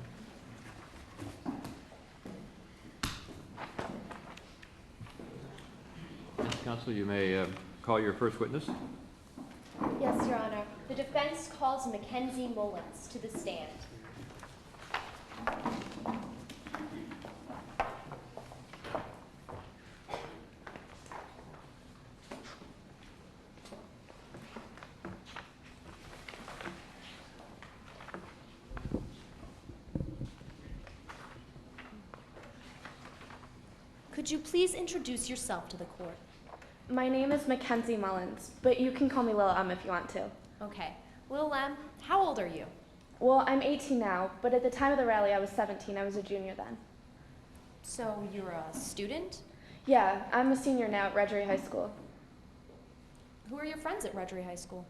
Counsel, you may call your first witness. Yes, Your Honor. The defense calls Mackenzie Mullins to the stand. Could you please introduce yourself to the court? My name is Mackenzie Mullins, but you can call me Lil if you want to. Okay. Lil M, how old are you? Well, I'm 18 now, but at the time of the rally I was 17. I was a junior then. So you're a student? Yeah, I'm a senior now at Redgery High School. Who are your friends at Redgery High School?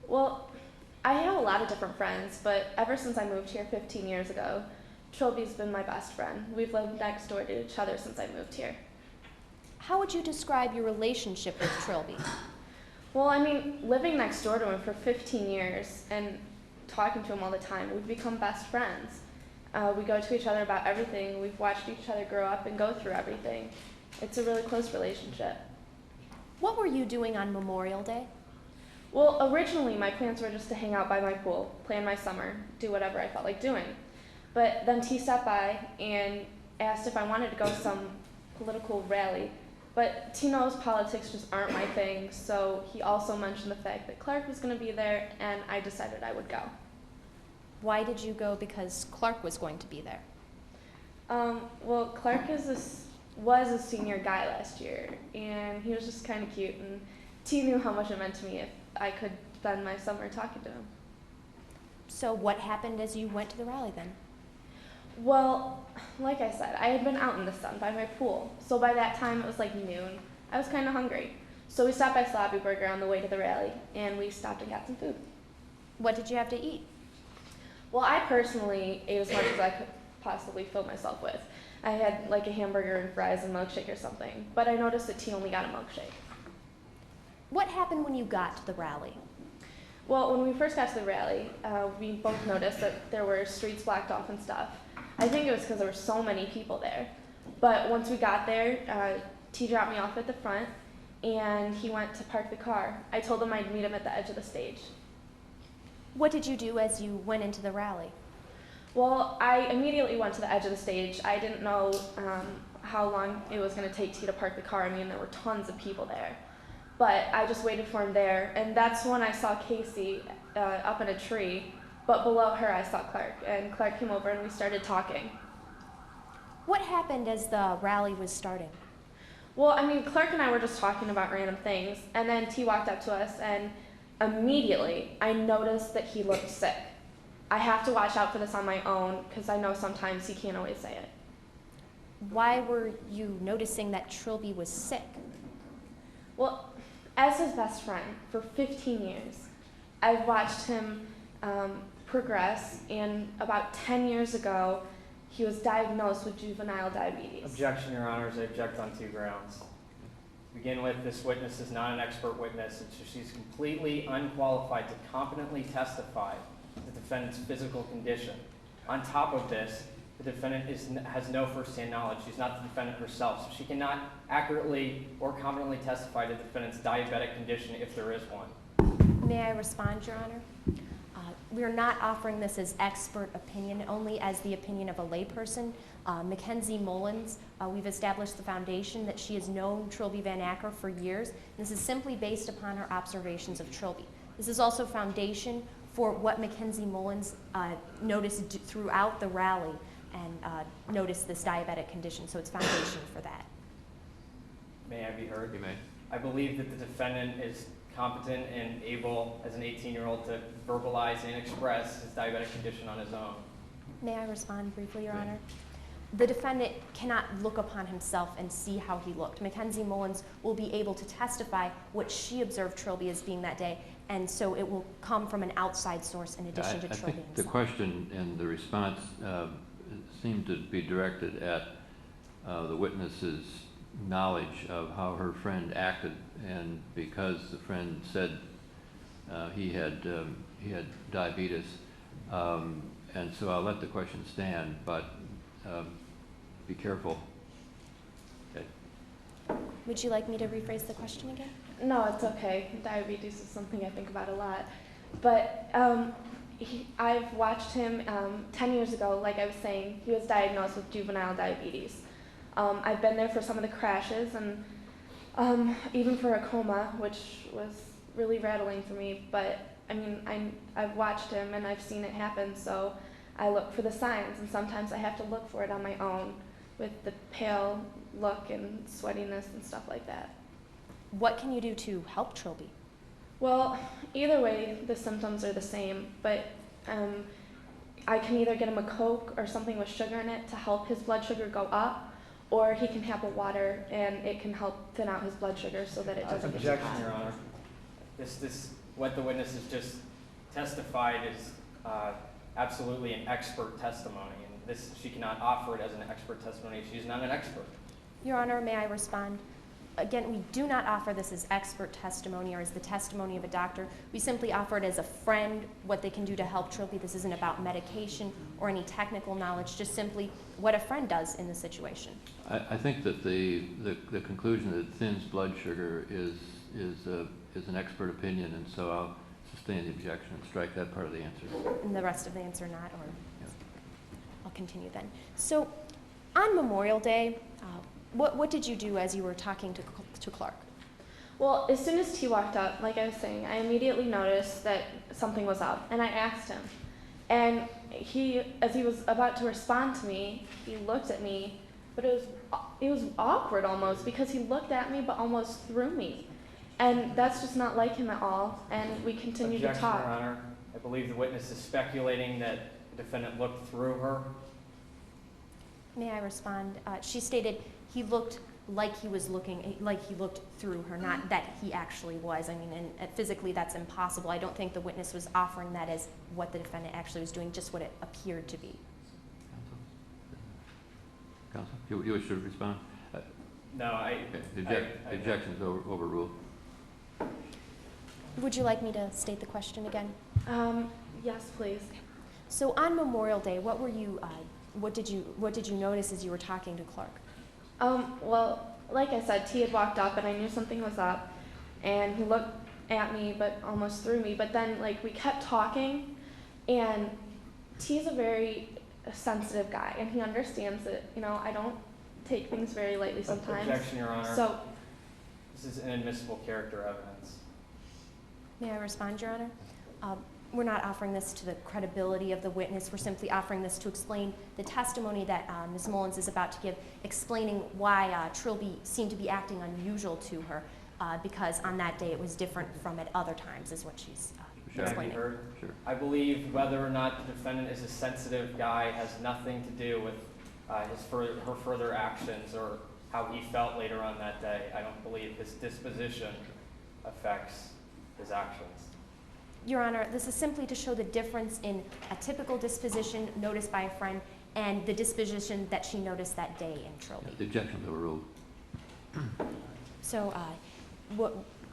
Well, I have a lot of different friends, but ever since I moved here 15 years ago, Trilby's been my best friend. We've lived next door to each other since I moved here. How would you describe your relationship with Trilby? Well, I mean, living next door to him for 15 years and talking to him all the time, we've become best friends. We go to each other about everything. We've watched each other grow up and go through everything. It's a really close relationship. What were you doing on Memorial Day? Well, originally my plans were just to hang out by my pool, plan my summer, do whatever I felt like doing. But then T stopped by and asked if I wanted to go to some political rally. But T knows politics just aren't my thing, so he also mentioned the fact that Clark was going to be there, and I decided I would go. Why did you go? Because Clark was going to be there. Well, Clark was a senior guy last year, and he was just kind of cute, and T knew how much it meant to me if I could spend my summer talking to him. So what happened as you went to the rally then? Well, like I said, I had been out in the sun by my pool, so by that time it was like noon. I was kind of hungry. So we stopped by Sloppy Burger on the way to the rally, and we stopped and got some food. What did you have to eat? Well, I personally ate as much as I could possibly fill myself with. I had like a hamburger and fries and milkshake or something, but I noticed that T only got a milkshake. What happened when you got to the rally? Well, when we first got to the rally, we both noticed that there were streets blocked off and stuff. I think it was because there were so many people there. But once we got there, T dropped me off at the front, and he went to park the car. I told him I'd meet him at the edge of the stage. What did you do as you went into the rally? Well, I immediately went to the edge of the stage. I didn't know how long it was going to take T to park the car. I mean, there were tons of people there. But I just waited for him there, and that's when I saw Casey up in a tree, but below her I saw Clark, and Clark came over and we started talking. What happened as the rally was starting? Well, I mean, Clark and I were just talking about random things, and then T walked up to us, and immediately I noticed that he looked sick. I have to watch out for this on my own, because I know sometimes he can't always say it. Why were you noticing that Trilby was sick? Well, as his best friend for 15 years, I've watched him progress, and about 10 years ago, he was diagnosed with juvenile diabetes. Objection, Your Honors. I object on 2 grounds. To begin with, this witness is not an expert witness. She's completely unqualified to competently testify to the defendant's physical condition. On top of this, the defendant has no first-hand knowledge. She's not the defendant herself, so she cannot accurately or competently testify to the defendant's diabetic condition if there is one. May I respond, Your Honor? We are not offering this as expert opinion, only as the opinion of a layperson. Mackenzie Mullins, we've established the foundation that she has known Trilby Van Acker for years. This is simply based upon her observations of Trilby. This is also foundation for what Mackenzie Mullins noticed throughout the rally and noticed this diabetic condition, so it's foundation for that. May I be heard? You may. I believe that the defendant is competent and able, as an 18-year-old, to verbalize and express his diabetic condition on his own. May I respond briefly, Your Honor? The defendant cannot look upon himself and see how he looked. Mackenzie Mullins will be able to testify what she observed Trilby as being that day, and so it will come from an outside source in addition to I Trilby think the himself. question and the response seemed to be directed at the witness's knowledge of how her friend acted, and because the friend said he had diabetes, and so I'll let the question stand, but be careful. Okay. Would you like me to rephrase the question again? No, it's okay. Diabetes is something I think about a lot. But I've watched him 10 years ago, like I was saying, he was diagnosed with juvenile diabetes. I've been there for some of the crashes and even for a coma, which was really rattling for me. But I mean, I've watched him and I've seen it happen, so I look for the signs, and sometimes I have to look for it on my own with the pale look and sweatiness and stuff like that. What can you do to help Trilby? Well, either way, the symptoms are the same, but I can either get him a Coke or something with sugar in it to help his blood sugar go up, or he can have a water and it can help thin out his blood sugar so that it doesn't get too Objection, hot. Your Honor. What the witness has just testified is absolutely an expert testimony, and she cannot offer it as an expert testimony. She is not an expert. Your Honor, may I respond? Again, we do not offer this as expert testimony or as the testimony of a doctor. We simply offer it as a friend, what they can do to help Trilby. This isn't about medication or any technical knowledge, just simply what a friend does in the situation. I think that the conclusion that it thins blood sugar is an expert opinion, and so I'll sustain the objection and strike that part of the answer. And the rest of the answer not, or Yeah. I'll continue then. So on Memorial Day, what did you do as you were talking to Clark? Well, as soon as T walked up, like I was saying, I immediately noticed that something was up, and I asked him. And as he was about to respond to me, he looked at me, but it was awkward almost, because he looked at me but almost threw me. And that's just not like him at all, and we continued to Objection, talk. Your Honor. I believe the witness is speculating that the defendant looked through her. May I respond? She stated he looked like he was looking, like he looked through her, not that he actually was. I mean, and physically that's impossible. I don't think the witness was offering that as what the defendant actually was doing, just what it appeared to be. Counsel, you wish to respond? No, Okay. The objection's overruled. Would you like me to state the question again? Yes, please. So on Memorial Day, what did you notice as you were talking to Clark? Well, like I said, T had walked up and I knew something was up, and he looked at me but almost threw me. But then, like, we kept talking, and T's a very sensitive guy, and he understands that, I don't take things very lightly sometimes. Objection, Your Honor. So, this is inadmissible character evidence. May I respond, Your Honor? We're not offering this to the credibility of the witness. We're simply offering this to explain the testimony that Ms. Mullins is about to give, explaining why Trilby seemed to be acting unusual to her, because on that day it was different from at other times, is what she's Sure. explaining. Sure. I believe whether or not the defendant is a sensitive guy has nothing to do with her further actions or how he felt later on that day. I don't believe his disposition affects his actions. Your Honor, this is simply to show the difference in a typical disposition noticed by a friend and the disposition that she noticed that day in Trilby. The objections overruled. So,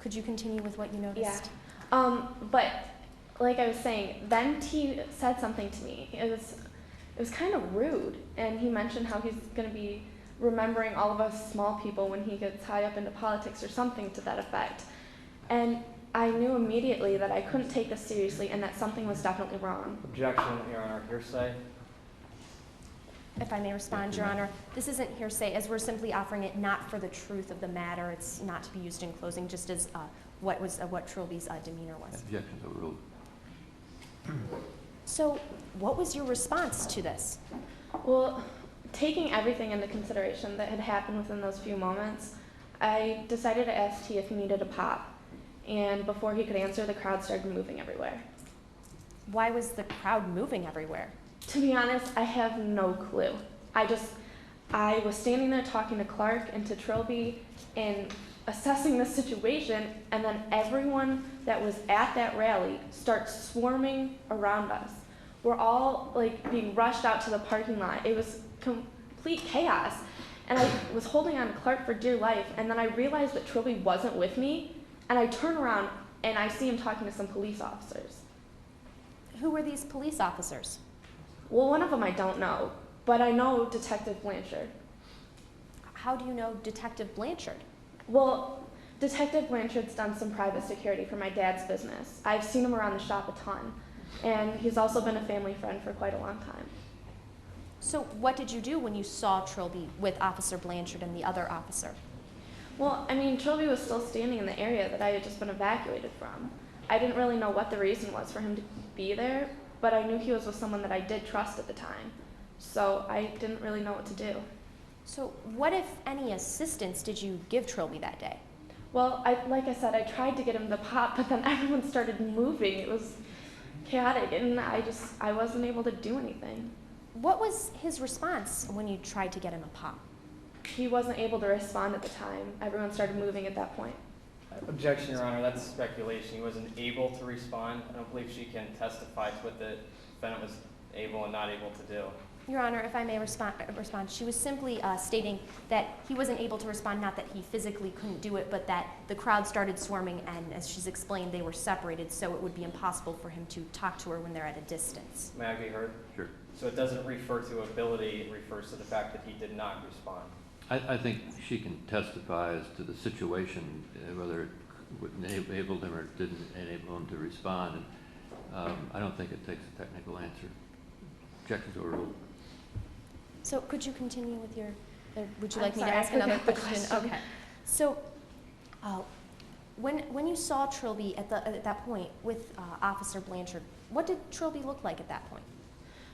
could you continue with what you noticed? Yeah. But like I was saying, then he said something to me. It was kind of rude, and he mentioned how he's going to be remembering all of us small people when he gets high up into politics or something to that effect. And I knew immediately that I couldn't take this seriously and that something was definitely wrong. Objection, Your Honor. Hearsay. If I may respond, Your Honor, this isn't hearsay, as we're simply offering it not for the truth of the matter. It's not to be used in closing, just as what Trilby's demeanor was. Objections overruled. So, what was your response to this? Well, taking everything into consideration that had happened within those few moments, I decided to ask T if he needed a pop. And before he could answer, the crowd started moving everywhere. Why was the crowd moving everywhere? To be honest, I have no clue. I was standing there talking to Clark and to Trilby and assessing the situation, and then everyone that was at that rally starts swarming around us. We're all like being rushed out to the parking lot. It was complete chaos. And I was holding on to Clark for dear life, and then I realized that Trilby wasn't with me, and I turn around and I see him talking to some police officers. Who were these police officers? Well, one of them I don't know, but I know Detective Blanchard. How do you know Detective Blanchard? Well, Detective Blanchard's done some private security for my dad's business. I've seen him around the shop a ton, and he's also been a family friend for quite a long time. So what did you do when you saw Trilby with Officer Blanchard and the other officer? Well, I mean, Trilby was still standing in the area that I had just been evacuated from. I didn't really know what the reason was for him to be there, but I knew he was with someone that I did trust at the time. So I didn't really know what to do. So what, if any, assistance did you give Trilby that day? Well, like I said, I tried to get him to pop, but then everyone started moving. It was chaotic, and I wasn't able to do anything. What was his response when you tried to get him a pop? He wasn't able to respond at the time. Everyone started moving at that point. Objection, Your Honor. That's speculation. He wasn't able to respond. I don't believe she can testify to what the defendant was able and not able to do. Your Honor, if I may respond, she was simply stating that he wasn't able to respond, not that he physically couldn't do it, but that the crowd started swarming, and as she's explained, they were separated, so it would be impossible for him to talk to her when they're at a distance. May I be heard? Sure. So it doesn't refer to ability, it refers to the fact that he did not respond. I think she can testify as to the situation, whether it enabled him or didn't enable him to respond. And, I don't think it takes a technical answer. Objections overruled. So could you continue with your, would you I'm like me sorry, to I ask another forgot the question? question. Okay. So when you saw Trilby at that point with Officer Blanchard, what did Trilby look like at that point?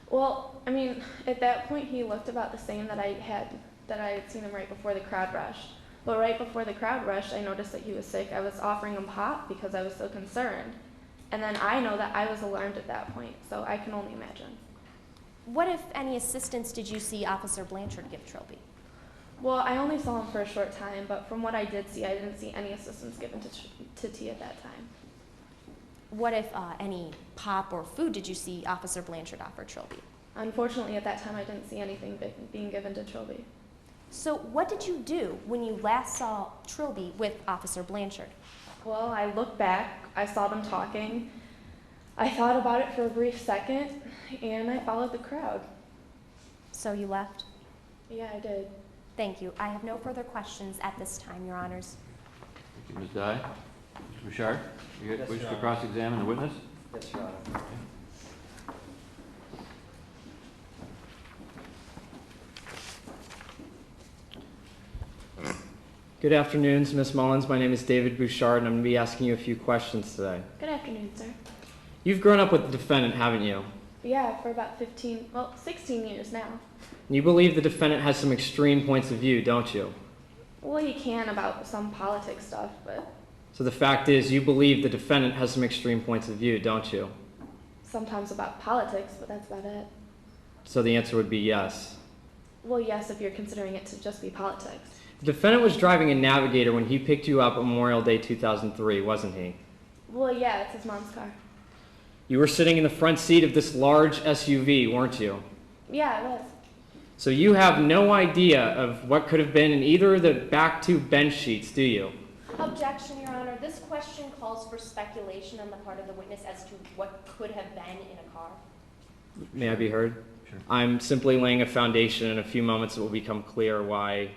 Well, I mean, at that point he looked about the same that I had seen him right before the crowd rushed. But right before the crowd rushed, I noticed that he was sick. I was offering him pop because I was so concerned. And then I know that I was alarmed at that point, so I can only imagine. What, if any, assistance did you see Officer Blanchard give Trilby? Well, I only saw him for a short time, but from what I did see, I didn't see any assistance given to T at that time. What, if any, pop or food did you see Officer Blanchard offer Trilby? Unfortunately, at that time, I didn't see anything being given to Trilby. So what did you do when you last saw Trilby with Officer Blanchard? Well, I looked back, I saw them talking, I thought about it for a brief second, and I followed the crowd. So you left? Yeah, I did. Thank you. I have no further questions at this time, Your Honors. Thank you, Ms. Dye. Mr. Bouchard, you Yes, wish Your to Honor. cross-examine the witness? Yes, Your Honor. Good afternoon, Ms. Mullins. My name is David Bouchard, and I'm going to be asking you a few questions today. Good afternoon, sir. You've grown up with the defendant, haven't you? Yeah, for about 16 years now. You believe the defendant has some extreme points of view, don't you? Well, he can about some politics stuff, but So the fact is, you believe the defendant has some extreme points of view, don't you? sometimes about politics, but that's about it. So the answer would be yes. Well, yes, if you're considering it to just be politics. The defendant was driving a Navigator when he picked you up on Memorial Day 2003, wasn't he? Well, yeah, it's his mom's car. You were sitting in the front seat of this large SUV, weren't you? Yeah, it was. So you have no idea of what could have been in either of the back two bench sheets, do you? Objection, Your Honor. This question calls for speculation on the part of the witness as to what could have been in a car. May I be heard? Sure. I'm simply laying a foundation. In a few moments it will become clear why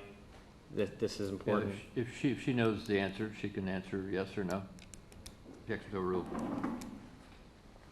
this is important. If she knows the answer, she can answer yes or no. Objection's overruled.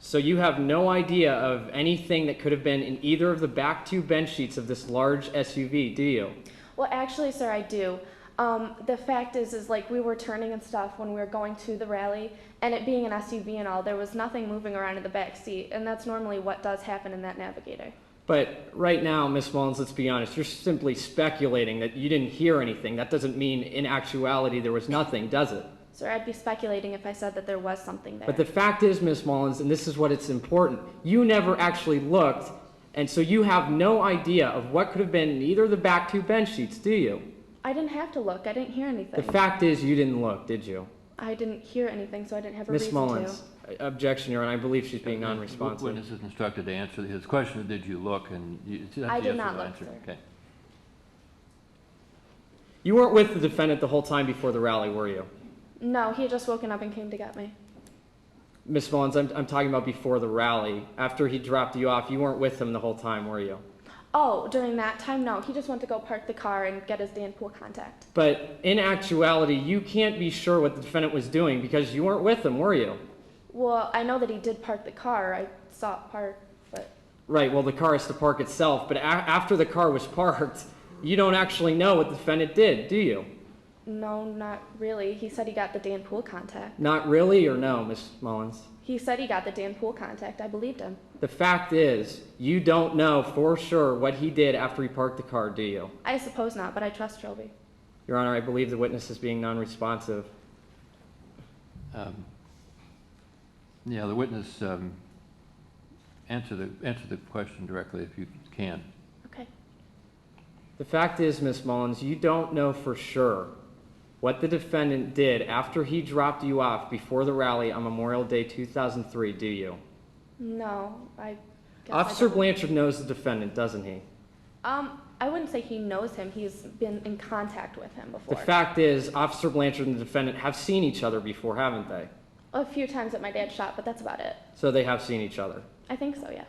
So you have no idea of anything that could have been in either of the back two bench sheets of this large SUV, do you? Well, actually, sir, I do. The fact is like we were turning and stuff when we were going to the rally, and it being an SUV and all, there was nothing moving around in the back seat, and that's normally what does happen in that Navigator. But right now, Ms. Mullins, let's be honest, you're simply speculating that you didn't hear anything. That doesn't mean in actuality there was nothing, does it? Sir, I'd be speculating if I said that there was something there. But the fact is, Ms. Mullins, and this is what it's important, you never actually looked, and so you have no idea of what could have been in either of the back two bench sheets, do you? I didn't have to look. I didn't hear anything. The fact is, you didn't look, did you? I didn't hear anything, so I didn't have a Ms. reason Mullins, objection, Your Honor. I believe she's being The non-responsive. witness is instructed to answer his question, did you look? And that's I a did yes or not no look, answer. sir. Okay. You weren't with the defendant the whole time before the rally, were you? to. No, he had just woken up and came to get me. Ms. Mullins, I'm talking about before the rally. After he dropped you off, you weren't with him the whole time, were you? Oh, during that time, no. He just went to go park the car and get his Dan Pool contact. But in actuality, you can't be sure what the defendant was doing because you weren't with him, were you? Well, I know that he did park the car. I saw it park, but Right, well, the car has to park itself, but after the car was parked, you don't actually know what the defendant did, do you? no, not really. He said he got the Dan Pool contact. Not really, or no, Ms. Mullins? He said he got the Dan Pool contact. I believed him. The fact is, you don't know for sure what he did after he parked the car, do you? I suppose not, but I trust Trilby. Your Honor, I believe the witness is being non-responsive. Yeah, the witness, answer the question directly if you can. Okay. The fact is, Ms. Mullins, you don't know for sure what the defendant did after he dropped you off before the rally on Memorial Day 2003, do you? No, I guess Officer I don't. Blanchard knows the defendant, doesn't he? I wouldn't say he knows him. He's been in contact with him before. The fact is, Officer Blanchard and the defendant have seen each other before, haven't they? A few times at my dad's shop, but that's about it. So they have seen each other. I think so, yeah.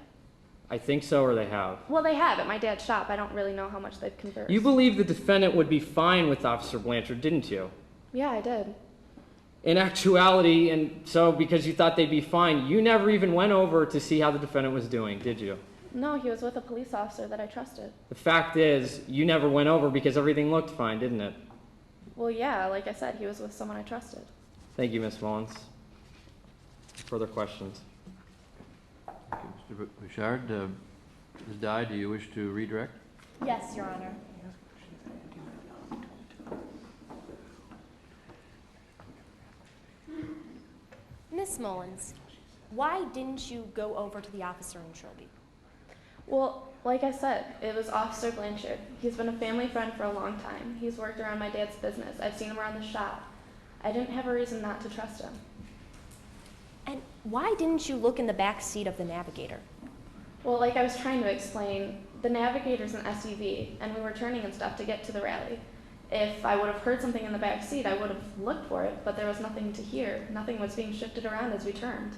I think so, or they have. Well, they have at my dad's shop. I don't really know how much they've conversed. You believe the defendant would be fine with Officer Blanchard, didn't you? Yeah, I did. In actuality, and so because you thought they'd be fine, you never even went over to see how the defendant was doing, did you? No, he was with a police officer that I trusted. The fact is, you never went over because everything looked fine, didn't it? Well, yeah, like I said, he was with someone I trusted. Thank you, Ms. Mullins. Further questions? Okay, Mr. Bouchard, Ms. Dye, do you wish to redirect? Yes, Your Honor. Miss Mullins, why didn't you go over to the officer in Trilby? Well, like I said, it was Officer Blanchard. He's been a family friend for a long time. He's worked around my dad's business. I've seen him around the shop. I didn't have a reason not to trust him. And why didn't you look in the back seat of the Navigator? Well, like I was trying to explain, the Navigator's an SUV, and we were turning and stuff to get to the rally. If I would have heard something in the back seat, I would have looked for it, but there was nothing to hear. Nothing was being shifted around as we turned.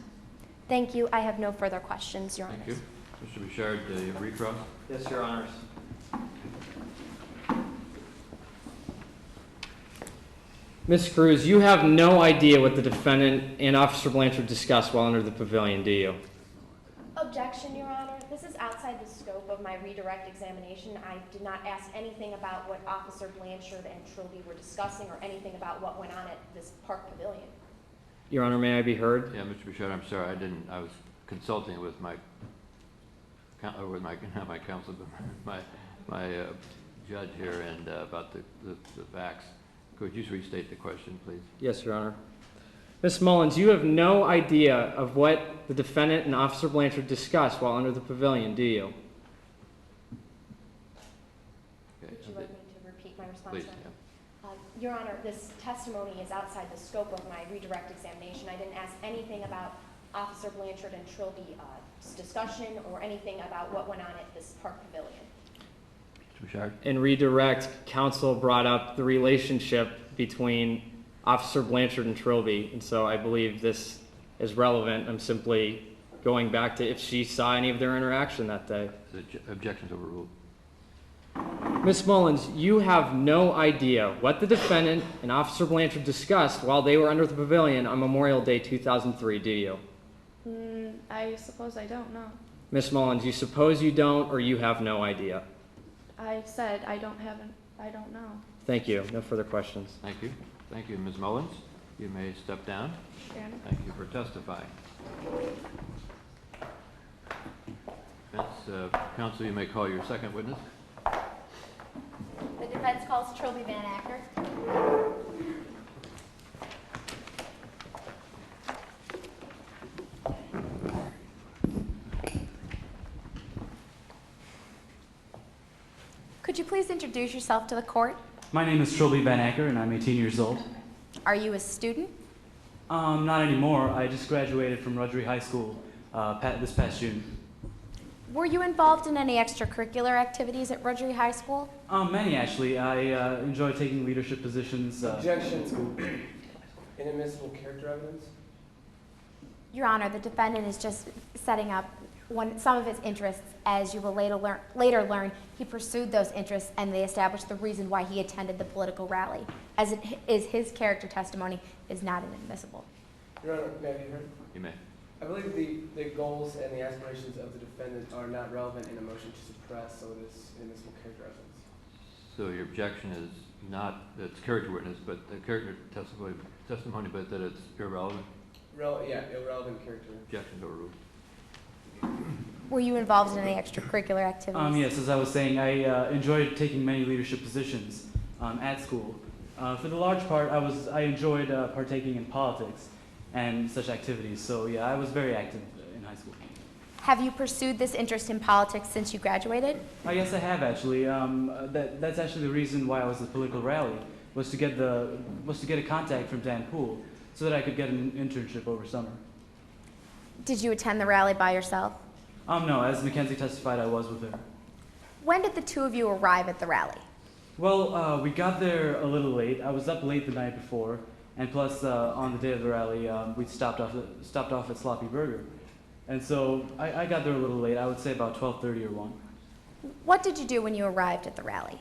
Thank you. I have no further questions, Your Honor. Thank you. Mr. Bouchard, you have recross? Yes, Your Honors. Ms. Cruz, you have no idea what the defendant and Officer Blanchard discussed while under the pavilion, do you? Objection, Your Honor. This is outside the scope of my redirect examination. I did not ask anything about what Officer Blanchard and Trilby were discussing or anything about what went on at this park pavilion. Your Honor, may I be heard? Yeah, Mr. Bouchard, I'm sorry, I was consulting with my, not my counsel, but my judge here and about the facts. Could you restate the question, please? Yes, Your Honor. Ms. Mullins, you have no idea of what the defendant and Officer Blanchard discussed while under the pavilion, do you? Okay, Would you like me to repeat my response? please, then? yeah. Your Honor, this testimony is outside the scope of my redirect examination. I didn't ask anything about Officer Blanchard and Trilby's discussion or anything about what went on at this park pavilion. Mr. Bouchard? In redirect, counsel brought up the relationship between Officer Blanchard and Trilby, and so I believe this is relevant. I'm simply going back to if she saw any of their interaction that day. The objection's overruled. Ms. Mullins, you have no idea what the defendant and Officer Blanchard discussed while they were under the pavilion on Memorial Day 2003, do you? I suppose I don't know. Ms. Mullins, you suppose you don't, or you have no idea? I said I don't know. Thank you. No further questions. Thank you. Thank you, Ms. Mullins. You may step down. Thank you for testifying. Defense counsel, you may call your second witness. The defense calls Trilby Van Acker. Could you please introduce yourself to the court? My name is Trilby Van Acker, and I'm 18 years old. Are you a student? Not anymore. I just graduated from Rudgery High School this past June. Were you involved in any extracurricular activities at Rudgery High School? Many, actually. I enjoy taking leadership positions. Objection. Inadmissible character evidence. Your Honor, the defendant is just setting up some of his interests. As you will later learn, he pursued those interests and they established the reason why he attended the political rally. As it is, his character testimony is not inadmissible. Your Honor, may I be heard? You may. I believe the goals and the aspirations of the defendant are not relevant in a motion to suppress, so it is inadmissible character evidence. So your objection is not that it's character witness, but the character testimony, but that it's irrelevant? Irrelevant character. Objection's overruled. Were you involved in any extracurricular activities? Yes, as I was saying, I enjoyed taking many leadership positions at school. For the large part, I enjoyed partaking in politics and such activities. So yeah, I was very active in high school. Have you pursued this interest in politics since you graduated? Yes, I have actually. That's actually the reason why I was at the political rally, was to get a contact from Dan Poole so that I could get an internship over summer. Did you attend the rally by yourself? No, as Mackenzie testified, I was with her. When did the two of you arrive at the rally? Well, we got there a little late. I was up late the night before, and plus on the day of the rally, we stopped off at Sloppy Burger, and so I got there a little late. I would say about 12:30 or 1. What did you do when you arrived at the rally?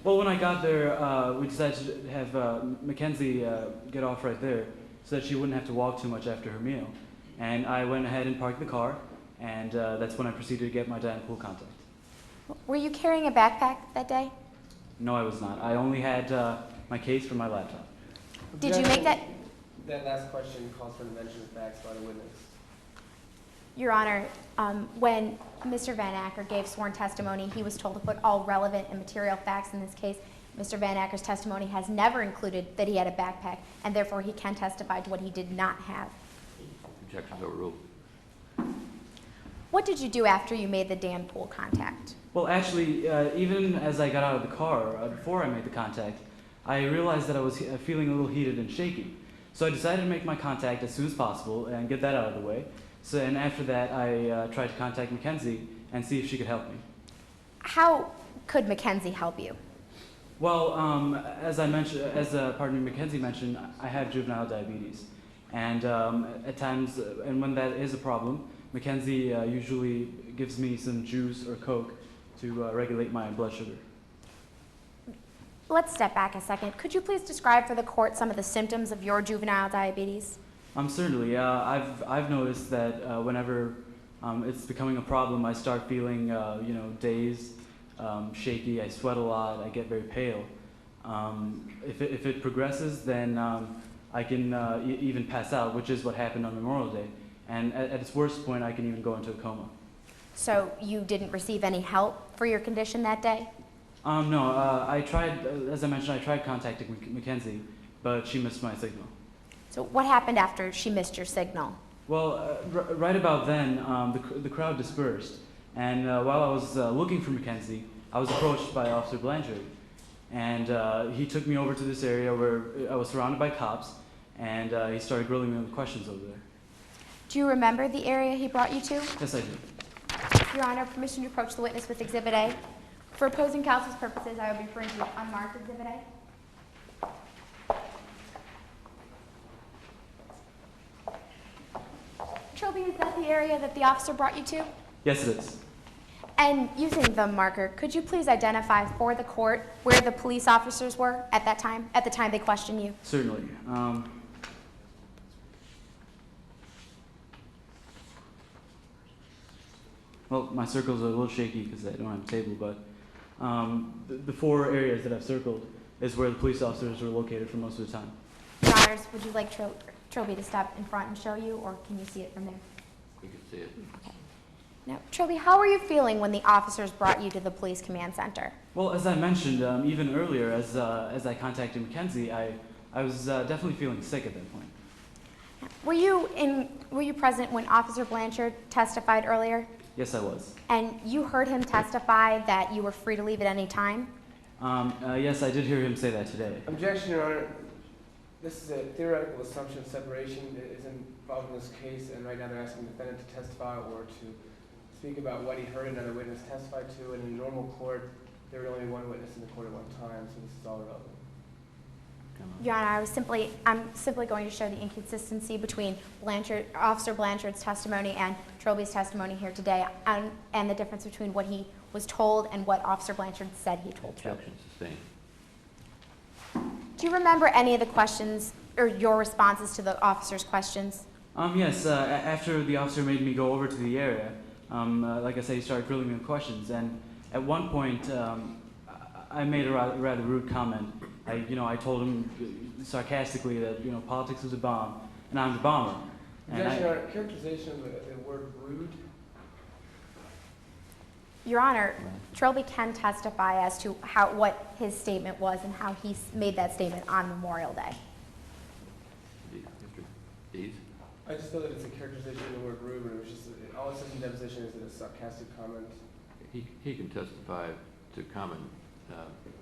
Well, when I got there, we decided to have Mackenzie get off right there, so that she wouldn't have to walk too much after her meal. And I went ahead and parked the car, and that's when I proceeded to get my Dan Poole contact. Were you carrying a backpack that day? No, I was not. I only had my case for my laptop. Did you make that? That last question calls for an invention of facts by the witness. Your Honor, when Mr. Van Acker gave sworn testimony, he was told to put all relevant and material facts in this case. Mr. Van Acker's testimony has never included that he had a backpack, and therefore he can testify to what he did not have. Objection's overruled. What did you do after you made the Dan Poole contact? Well, actually, even as I got out of the car, before I made the contact, I realized that I was feeling a little heated and shaky. So I decided to make my contact as soon as possible and get that out of the way. And after that, I tried to contact Mackenzie and see if she could help me. How could Mackenzie help you? Well, as Mackenzie mentioned, I have juvenile diabetes. And at times, and when that is a problem, Mackenzie usually gives me some juice or Coke to regulate my blood sugar. Let's step back a second. Could you please describe for the court some of the symptoms of your juvenile diabetes? Certainly. I've noticed that whenever it's becoming a problem, I start feeling, dazed, shaky. I sweat a lot. I get very pale. If it progresses, then I can even pass out, which is what happened on Memorial Day. And at its worst point, I can even go into a coma. So you didn't receive any help for your condition that day? No, I tried, as I mentioned, I tried contacting Mackenzie, but she missed my signal. So what happened after she missed your signal? Well, right about then, the crowd dispersed, and while I was looking for Mackenzie, I was approached by Officer Blanchard, and he took me over to this area where I was surrounded by cops, and he started grilling me with questions over there. Do you remember the area he brought you to? Yes, I do. Your Honor, permission to approach the witness with Exhibit A. For opposing counsel's purposes, I will be referring to unmarked Exhibit A. Trilby, is that the area that the officer brought you to? Yes, it is. And using the marker, could you please identify for the court where the police officers were at that time, at the time they questioned you? Certainly. Well, my circles are a little shaky because I don't have a table, but the 4 areas that I've circled is where the police officers were located for most of the time. Your Honors, would you like Trilby to step in front and show you, or can you see it from there? We can see it. Okay. Now, Trilby, how were you feeling when the officers brought you to the police command center? Well, as I mentioned, even earlier, as I contacted Mackenzie, I was definitely feeling sick at that point. Were you present when Officer Blanchard testified earlier? Yes, I was. And you heard him testify that you were free to leave at any time? Yes, I did hear him say that today. Objection, Your Honor. This is a theoretical assumption. Separation is involved in this case, and right now they're asking the defendant to testify or to speak about what he heard another witness testify to. And in a normal court, there would only be one witness in the court at one time, so this is all irrelevant. Your Honor, I'm simply going to show the inconsistency between Officer Blanchard's testimony and Trilby's testimony here today, and the difference between what he was told and what Officer Blanchard said he told Trilby. Objection sustained. Do you remember any of the questions or your responses to the officer's questions? Yes, after the officer made me go over to the area, like I said, he started grilling me with questions, and at one point, I made a rather rude comment. I told him sarcastically that, politics is a bomb, and I'm the bomber. Objection, Your Honor. Characterization of the word rude. Your Honor, Trilby can testify as to what his statement was and how he made that statement on Memorial Day. Mr. Dees? I just feel that it's a characterization of the word rude, but it was just, all it says in deposition is that it's a sarcastic comment. He can testify to common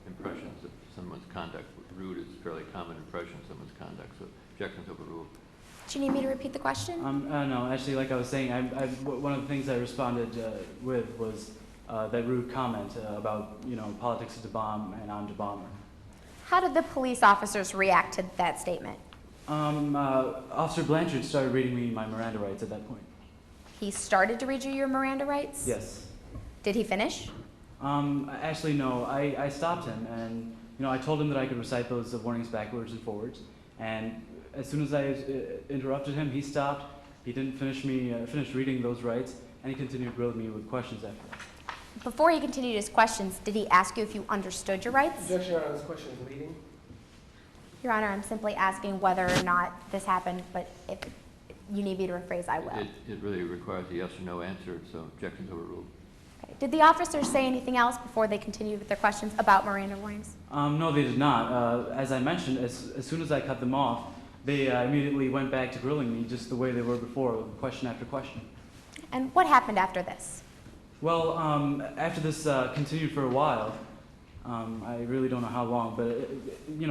impressions of someone's conduct. Rude is a fairly common impression of someone's conduct, so objection's overruled. Do you need me to repeat the question? No, actually, like I was saying, one of the things I responded with was that rude comment about, politics is a bomb and I'm the bomber. How did the police officers react to that statement? Officer Blanchard started reading me my Miranda rights at that point. He started to read you your Miranda rights? Yes. Did he finish? Actually, no. I stopped him, and I told him that I could recite those warnings backwards and forwards. And as soon as I interrupted him, he stopped. He didn't finish reading those rights, and he continued grilling me with questions after that. Before he continued his questions, did he ask you if you understood your rights? Objection, Your Honor. This question is leading. Your Honor, I'm simply asking whether or not this happened, but if you need me to rephrase, I will. It really requires a yes or no answer, so objection's overruled. Okay. Did the officers say anything else before they continued with their questions about Miranda warnings? No, they did not. As I mentioned, as soon as I cut them off, they immediately went back to grilling me just the way they were before, with question after question. And what happened after this? Well, after this continued for a while, I really don't know how long, but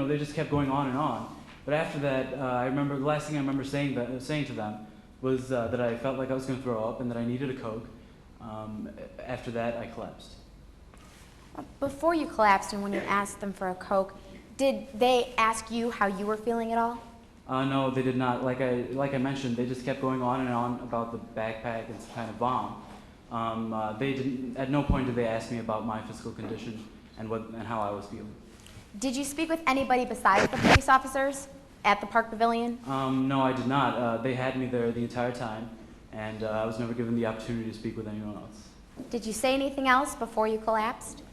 they just kept going on and on. But after that, I remember the last thing I remember saying to them was that I felt like I was going to throw up and that I needed a Coke. After that, I collapsed. Before you collapsed and when you asked them for a Coke, did they ask you how you were feeling at all? No, they did not. Like I mentioned, they just kept going on and on about the backpack and some kind of bomb. They didn't. At no point did they ask me about my physical condition and how I was feeling. Did you speak with anybody besides the police officers at the Park Pavilion? No, I did not. They had me there the entire time, and I was never given the opportunity to speak with anyone else. Did you say anything else before you collapsed?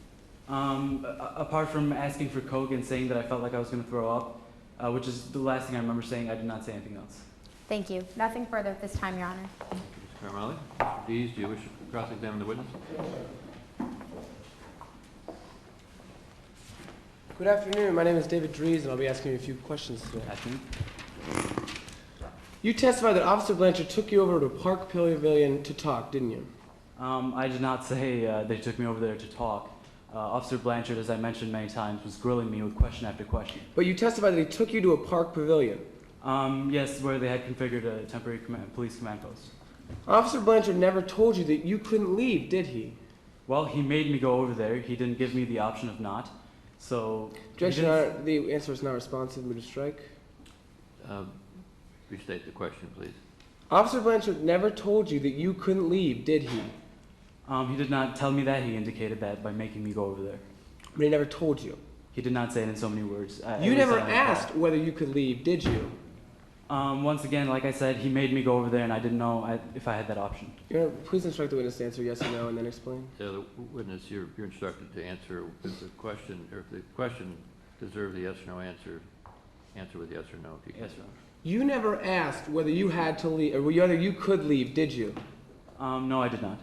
Apart from asking for Coke and saying that I felt like I was going to throw up, which is the last thing I remember saying. I did not say anything else. Thank you. Nothing further at this time, Your Honor. Mr. Carmelli? Mr. Dees, do you wish to cross-examine the witness? Good afternoon. My name is David Dries, and I'll be asking you a few questions today. Afternoon. You testified that Officer Blanchard took you over to a park pavilion to talk, didn't you? I did not say they took me over there to talk. Officer Blanchard, as I mentioned many times, was grilling me with question after question. But you testified that he took you to a park pavilion. Yes, where they had configured a temporary police command post. Officer Blanchard never told you that you couldn't leave, did he? Well, he made me go over there. He didn't give me the option of not. So... Objection, Your Honor. The answer is not responsive. Move to strike. Restate the question, please. Officer Blanchard never told you that you couldn't leave, did he? He did not tell me that. He indicated that by making me go over there. But he never told you. He did not say it in so many words. You never asked whether you could leave, did you? Once again, like I said, he made me go over there, and I didn't know if I had that option. Your Honor, please instruct the witness to answer yes or no, and then explain. The witness, you're instructed to answer if the question, or if the question deserves a yes or no answer, answer with yes or no. If you can. Yes, sir. You never asked whether you had to leave, or whether you could leave, did you? No, I did not.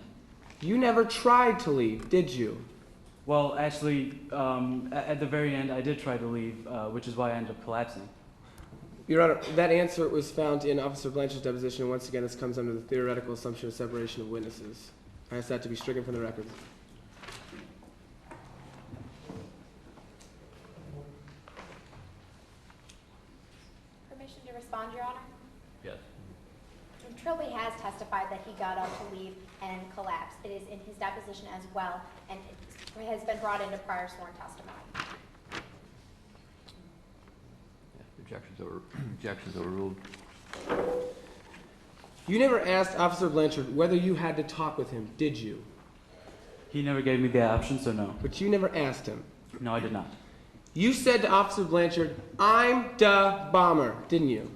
You never tried to leave, did you? Well, actually, at the very end, I did try to leave, which is why I ended up collapsing. Your Honor, that answer was found in Officer Blanchard's deposition. Once again, this comes under the theoretical assumption of separation of witnesses. I ask that to be stricken from the record. Permission to respond, Your Honor? Yes. Trilby has testified that he got up to leave and collapsed. It is in his deposition as well, and it has been brought into prior sworn testimony. Objections overruled. You never asked Officer Blanchard whether you had to talk with him, did you? He never gave me the option, so no. But you never asked him. No, I did not. You said to Officer Blanchard, "I'm the bomber," didn't you?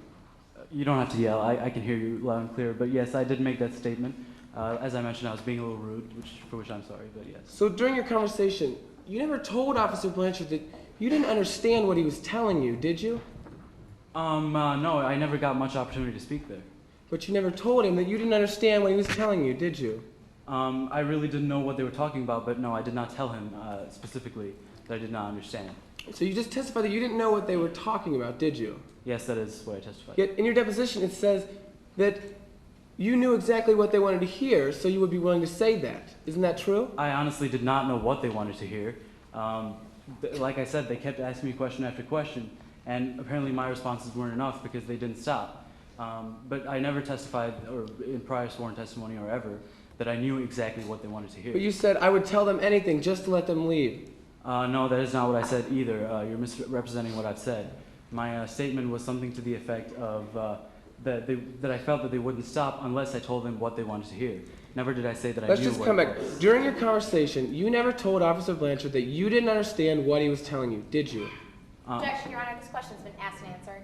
You don't have to yell. I can hear you loud and clear. But yes, I did make that statement. As I mentioned, I was being a little rude, for which I'm sorry, but yes. So during your conversation, you never told Officer Blanchard that you didn't understand what he was telling you, did you? No, I never got much opportunity to speak there. But you never told him that you didn't understand what he was telling you, did you? I really didn't know what they were talking about, but no, I did not tell him specifically that I did not understand. So you just testified that you didn't know what they were talking about, did you? Yes, that is what I testified. Yet in your deposition it says that you knew exactly what they wanted to hear, so you would be willing to say that. Isn't that true? I honestly did not know what they wanted to hear. Like I said, they kept asking me question after question, and apparently my responses weren't enough because they didn't stop. But I never testified, or in prior sworn testimony or ever, that I knew exactly what they wanted to hear. But you said, "I would tell them anything just to let them leave." No, that is not what I said either. You're misrepresenting what I've said. My statement was something to the effect of that I felt that they wouldn't stop unless I told them what they wanted to hear. Never did I say that I knew what it was. Let's just come back. During your conversation, you never told Officer Blanchard that you didn't understand what he was telling you, did you? Objection, Your Honor. This question's been asked and answered.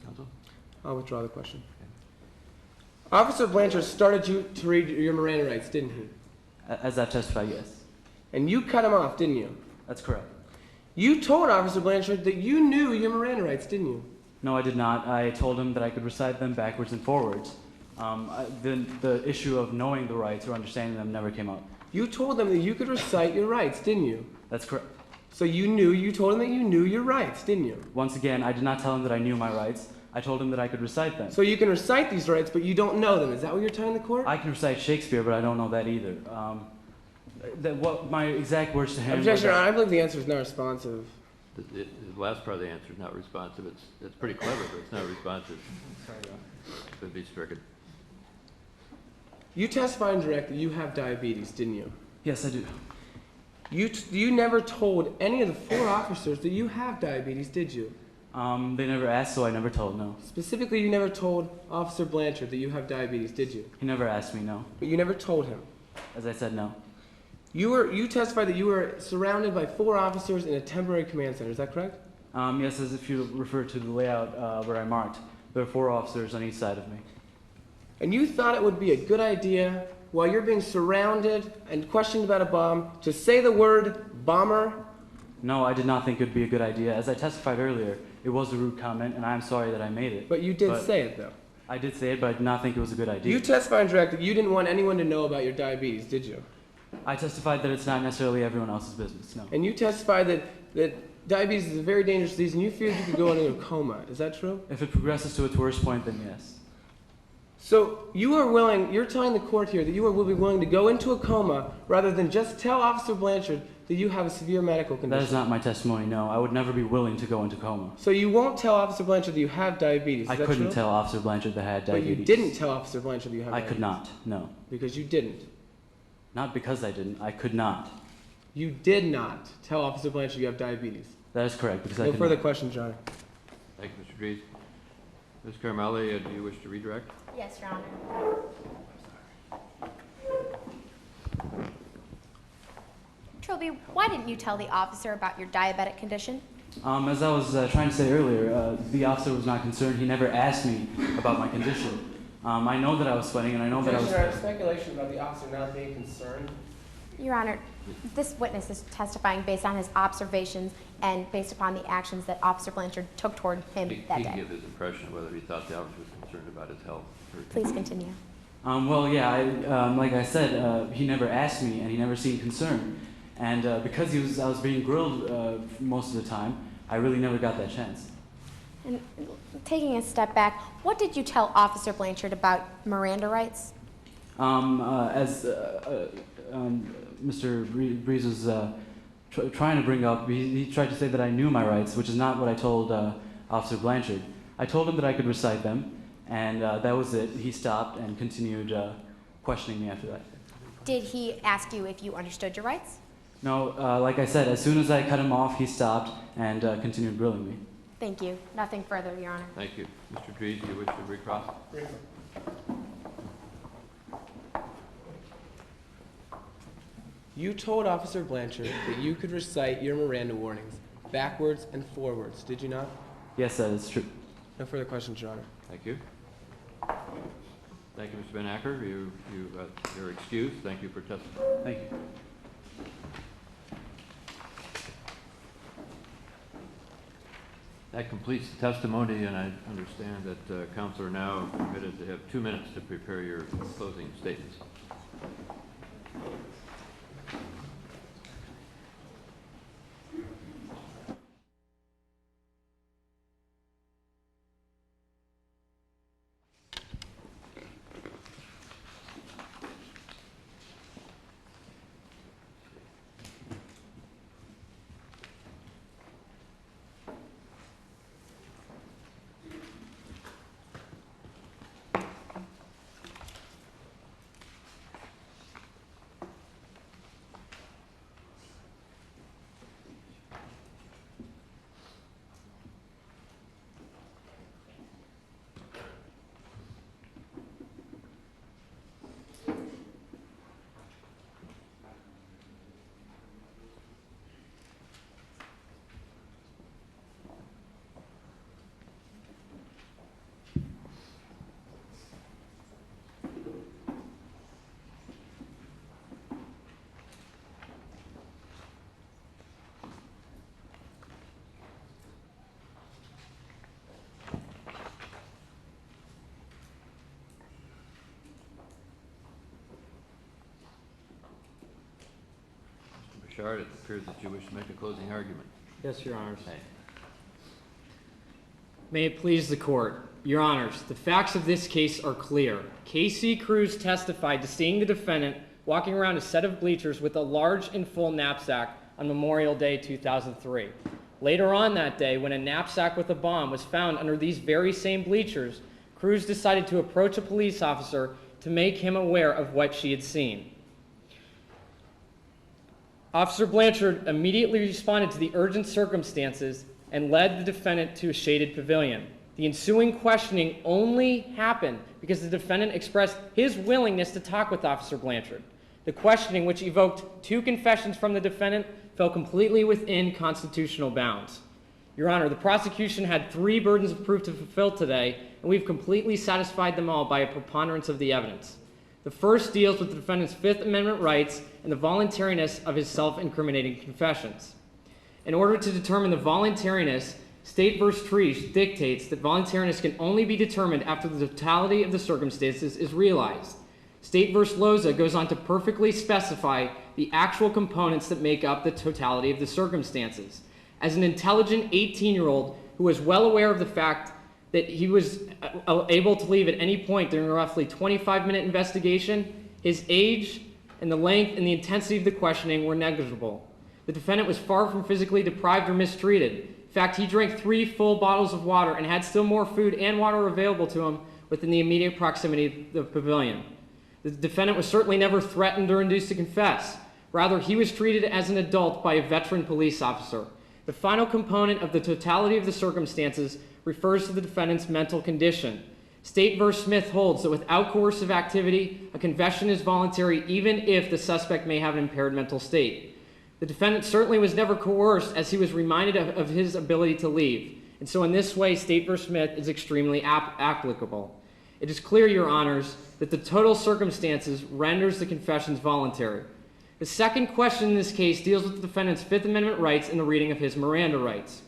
Counsel? I'll withdraw the question. Officer Blanchard started you to read your Miranda rights, didn't he? As I testified, yes. And you cut him off, didn't you? That's correct. You told Officer Blanchard that you knew your Miranda rights, didn't you? No, I did not. I told him that I could recite them backwards and forwards. The issue of knowing the rights or understanding them never came up. You told them that you could recite your rights, didn't you? That's correct. So you told him that you knew your rights, didn't you? Once again, I did not tell him that I knew my rights. I told him that I could recite them. So you can recite these rights, but you don't know them. Is that what you're telling the court? I can recite Shakespeare, but I don't know that either. What my exact words to him... Objection, Your Honor. I believe the answer is not responsive. The last part of the answer is not responsive. It's pretty clever, but it's not responsive. Sorry, Your Honor. Could be stricken. You testified in direct that you have diabetes, didn't you? Yes, I do. You never told any of the 4 officers that you have diabetes, did you? They never asked, so I never told, no. Specifically, you never told Officer Blanchard that you have diabetes, did you? He never asked me, no. But you never told him. As I said, no. You testified that you were surrounded by 4 officers in a temporary command center, is that correct? Yes, as if you refer to the layout where I marked. There are 4 officers on each side of me. And you thought it would be a good idea, while you're being surrounded and questioned about a bomb, to say the word bomber No, I did not think it would be a good idea. As I testified earlier, it was a rude comment, and I'm sorry that I made it. But you did say it, though. I did say it, but I did not think it was a good idea. You testified and directed. You didn't want anyone to know about your diabetes, did you? I testified that it's not necessarily everyone else's business, no. And you testified that diabetes is a very dangerous disease, and you feared you could go into a coma. Is that true? If it progresses to its worst point, then yes. So you're telling the court here that you will be willing to go into a coma rather than just tell Officer Blanchard that you have a severe medical condition? That is not my testimony, no. I would never be willing to go into coma. So you won't tell Officer Blanchard that you have diabetes, I couldn't tell Officer Blanchard that I had diabetes. But you didn't tell Officer Blanchard that you have I diabetes? could not, no. Because you didn't? Not because I didn't, I could not. You did not tell Officer Blanchard you have diabetes? That is correct, because I No could further not. questions, Your Honor. Thank you, Mr. Dries. Ms. Carmelli, do you wish to redirect? Yes, Your Honor. Trilby, why didn't you tell the officer about your diabetic condition? As I was trying to say earlier, the officer was not concerned. He never asked me about my condition. I know that I was sweating, and I know that I was... There is speculation about the officer not being concerned. Your Honor, this witness is testifying based on his observations and based upon the actions that Officer Blanchard took toward him that He can day. give his impression whether he thought the officer was concerned about his health. Please continue. Well, yeah, like I said, he never asked me, and he never seemed concerned. And because I was being grilled most of the time, I really never got that chance. And taking a step back, what did you tell Officer Blanchard about Miranda rights? As Mr. Breeze was trying to bring up, he tried to say that I knew my rights, which is not what I told Officer Blanchard. I told him that I could recite them, and that was it. He stopped and continued questioning me after that. Did he ask you if you understood your rights? No, like I said, as soon as I cut him off, he stopped and continued grilling me. Thank you. Nothing further, Your Honor. Thank you. Mr. Dries, do you wish to recross? You told Officer Blanchard that you could recite your Miranda warnings backwards and forwards, did you not? Yes, that is true. No further questions, Your Honor. Thank you. Thank you, Mr. Van Acker. You're excused. Thank you for testifying. Thank you. That completes the testimony, and I understand that counsel are now permitted to have 2 minutes to prepare your closing statements. Blanchard, it appears that you wish to make a closing argument. Yes, Your Honors. Hey. May it please the court. Your Honors, the facts of this case are clear. K.C. Cruz testified to seeing the defendant walking around a set of bleachers with a large and full knapsack on Memorial Day 2003. Later on that day, when a knapsack with a bomb was found under these very same bleachers, Cruz decided to approach a police officer to make him aware of what she had seen. Officer Blanchard immediately responded to the urgent circumstances and led the defendant to a shaded pavilion. The ensuing questioning only happened because the defendant expressed his willingness to talk with Officer Blanchard. The questioning, which evoked 2 confessions from the defendant, fell completely within constitutional bounds. Your Honor, the prosecution had 3 burdens of proof to fulfill today, and we've completely satisfied them all by a preponderance of the evidence. The first deals with the defendant's Fifth Amendment rights and the voluntariness of his self-incriminating confessions. In order to determine the voluntariness, State v. Trees dictates that voluntariness can only be determined after the totality of the circumstances is realized. State v. Loza goes on to perfectly specify the actual components that make up the totality of the circumstances. As an intelligent 18-year-old who was well aware of the fact that he was able to leave at any point during a roughly 25-minute investigation, his age and the length and the intensity of the questioning were negligible. The defendant was far from physically deprived or mistreated. In fact, he drank 3 full bottles of water and had still more food and water available to him within the immediate proximity of the pavilion. The defendant was certainly never threatened or induced to confess. Rather, he was treated as an adult by a veteran police officer. The final component of the totality of the circumstances refers to the defendant's mental condition. State v. Smith holds that without coercive activity, a confession is voluntary even if the suspect may have an impaired mental state. The defendant certainly was never coerced, as he was reminded of his ability to leave. And so in this way, State v. Smith is extremely applicable. It is clear, Your Honors, that the total circumstances renders the confessions voluntary. The second question in this case deals with the defendant's Fifth Amendment rights and the reading of his Miranda rights.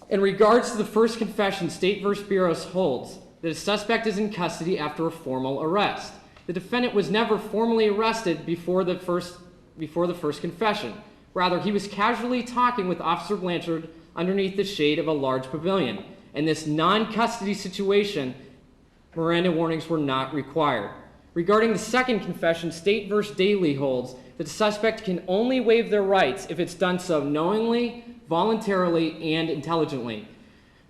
In regards to the first confession, State v. Buros holds that a suspect is in custody after a formal arrest. The defendant was never formally arrested before the first confession. Rather, he was casually talking with Officer Blanchard underneath the shade of a large pavilion. In this non-custody situation, Miranda warnings were not required. Regarding the second confession, State v. Daly holds that the suspect can only waive their rights if it's done so knowingly, voluntarily, and intelligently.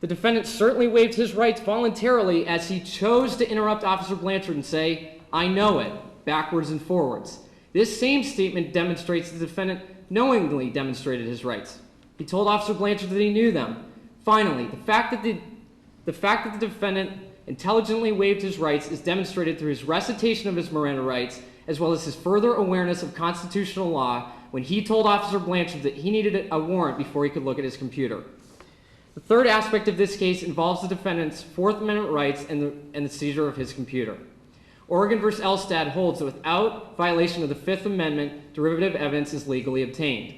The defendant certainly waived his rights voluntarily, as he chose to interrupt Officer Blanchard and say, "I know it," backwards and forwards. This same statement demonstrates the defendant knowingly demonstrated his rights. He told Officer Blanchard that he knew them. Finally, the fact that the defendant intelligently waived his rights is demonstrated through his recitation of his Miranda rights, as well as his further awareness of constitutional law when he told Officer Blanchard that he needed a warrant before he could look at his computer. The third aspect of this case involves the defendant's Fourth Amendment rights and the seizure of his computer. Oregon v. Elstad holds that without violation of the Fifth Amendment, derivative evidence is legally obtained.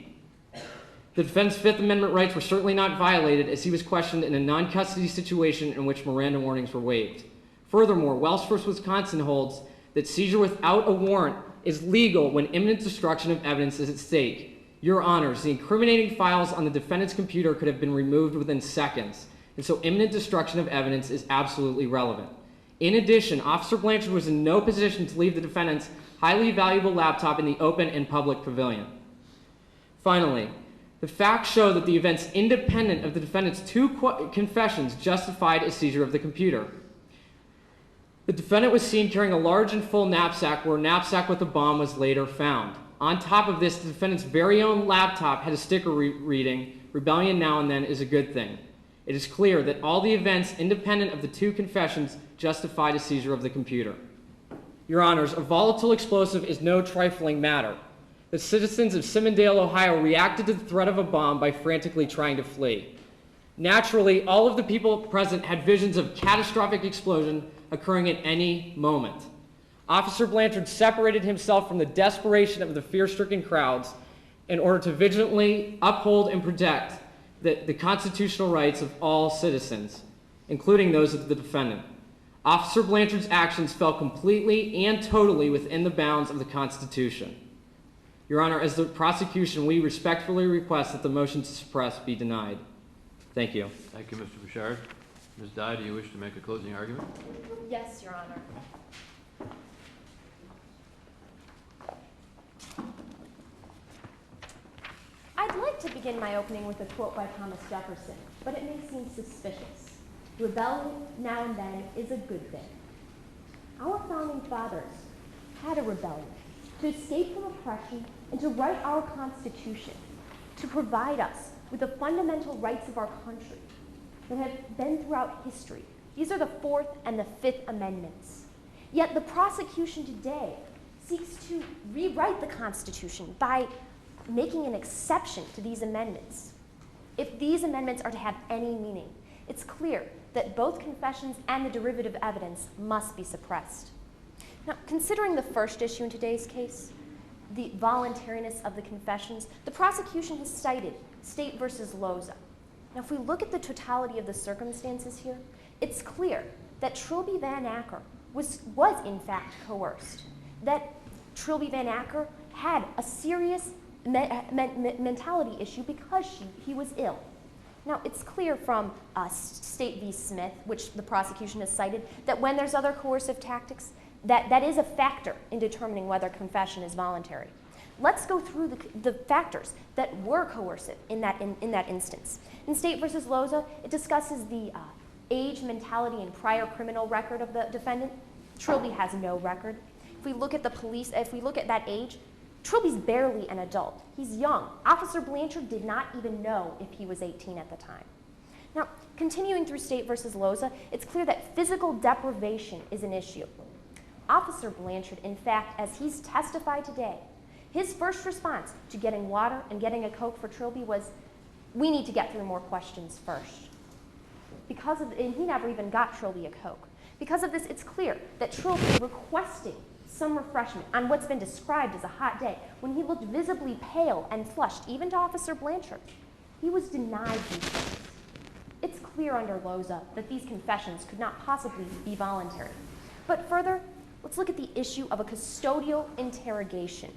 The defendant's Fifth Amendment rights were certainly not violated, as he was questioned in a non-custody situation in which Miranda warnings were waived. Furthermore, Welsh v. Wisconsin holds that seizure without a warrant is legal when imminent destruction of evidence is at stake. Your Honors, the incriminating files on the defendant's computer could have been removed within seconds, and so imminent destruction of evidence is absolutely relevant. In addition, Officer Blanchard was in no position to leave the defendant's highly valuable laptop in the open and public pavilion. Finally, the facts show that the events independent of the defendant's 2 confessions justified a seizure of the computer. The defendant was seen carrying a large and full knapsack, where a knapsack with a bomb was later found. On top of this, the defendant's very own laptop had a sticker reading, "Rebellion now and then is a good thing." It is clear that all the events independent of the 2 confessions justified a seizure of the computer. Your Honors, a volatile explosive is no trifling matter. The citizens of Simondale, Ohio reacted to the threat of a bomb by frantically trying to flee. Naturally, all of the people present had visions of catastrophic explosion occurring at any moment. Officer Blanchard separated himself from the desperation of the fear-stricken crowds in order to vigilantly uphold and protect the constitutional rights of all citizens, including those of the defendant. Officer Blanchard's actions fell completely and totally within the bounds of the Constitution. Your Honor, as the prosecution, we respectfully request that the motion to suppress be denied. Thank you. Thank you, Mr. Bouchard. Ms. Dye, do you wish to make a closing argument? Yes, Your Honor. I'd like to begin my opening with a quote by Thomas Jefferson, but it may seem suspicious. Rebellion now and then is a good thing. Our founding fathers had a rebellion to escape from oppression and to write our Constitution, to provide us with the fundamental rights of our country that have been throughout history. These are the Fourth and the Fifth Amendments. Yet the prosecution today seeks to rewrite the Constitution by making an exception to these amendments. If these amendments are to have any meaning, it's clear that both confessions and the derivative evidence must be suppressed. Now, considering the first issue in today's case, the voluntariness of the confessions, the prosecution has cited State versus Loza. Now, if we look at the totality of the circumstances here, it's clear that Trilby Van Acker was in fact coerced, that Trilby Van Acker had a serious mentality issue because he was ill. Now, it's clear from State v. Smith, which the prosecution has cited, that when there's other coercive tactics, that is a factor in determining whether confession is voluntary. Let's go through the factors that were coercive in that instance. In State v. Loza, it discusses the age, mentality, and prior criminal record of the defendant. Trilby has no record. If we look at that age, Trilby's barely an adult. He's young. Officer Blanchard did not even know if he was 18 at the time. Now, continuing through State v. Loza, it's clear that physical deprivation is an issue. Officer Blanchard, in fact, as he's testified today, his first response to getting water and getting a Coke for Trilby was, we need to get through more questions first. And he never even got Trilby a Coke. Because of this, it's clear that Trilby requesting some refreshment on what's been described as a hot day, when he looked visibly pale and flushed, even to Officer Blanchard, he was denied these things. It's clear under Loza that these confessions could not possibly be voluntary. But further, let's look at the issue of a custodial interrogation.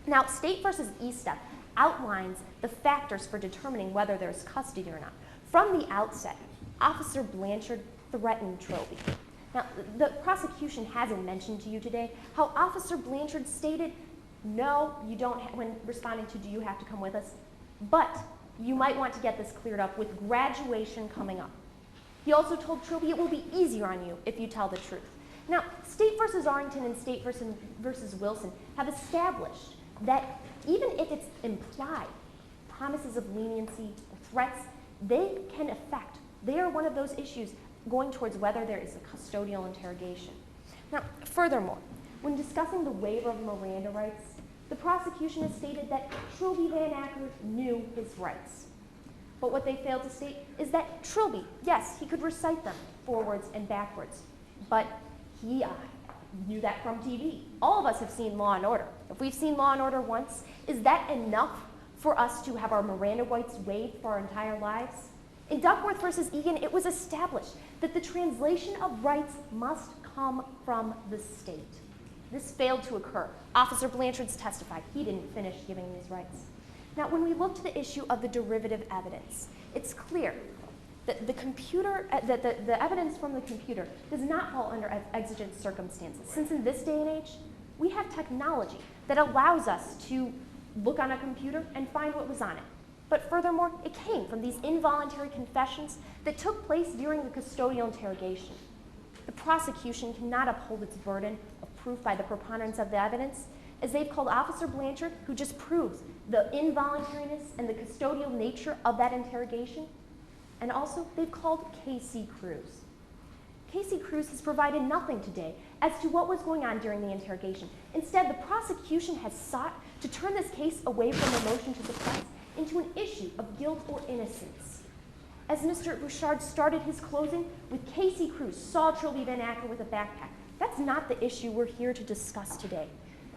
Now, State v. Estep outlines the factors for determining whether there's custody or not. From the outset, Officer Blanchard threatened Trilby. Now, the prosecution hasn't mentioned to you today how Officer Blanchard stated, no, you don't, when responding to, do you have to come with us? But you might want to get this cleared up with graduation coming up. He also told Trilby it will be easier on you if you tell the truth. Now, State v. Arlington and State v. Wilson have established that even if it's implied, promises of leniency or threats, they can affect. They are one of those issues going towards whether there is a custodial interrogation. Now, furthermore, when discussing the waiver of Miranda rights, the prosecution has stated that Trilby Van Acker knew his rights. But what they failed to state is that Trilby, yes, he could recite them forwards and backwards, but he knew that from TV. All of us have seen Law and Order. If we've seen Law and Order once, is that enough for us to have our Miranda rights waived for our entire lives? In Duckworth v. Egan, it was established that the translation of rights must come from the state. This failed to occur. Officer Blanchard's testified he didn't finish giving these rights. Now, when we look to the issue of the derivative evidence, it's clear that the evidence from the computer does not fall under exigent circumstances, since in this day and age, we have technology that allows us to look on a computer and find what was on it. But furthermore, it came from these involuntary confessions that took place during the custodial interrogation. The prosecution cannot uphold its burden of proof by the preponderance of the evidence, as they've called Officer Blanchard, who just proves the involuntariness and the custodial nature of that interrogation. And also, they've called Casey Cruz. Casey Cruz has provided nothing today as to what was going on during the interrogation. Instead, the prosecution has sought to turn this case away from the motion to suppress into an issue of guilt or innocence. As Mr. Bouchard started his closing with Casey Cruz saw Trilby Van Acker with a backpack. That's not the issue we're here to discuss today.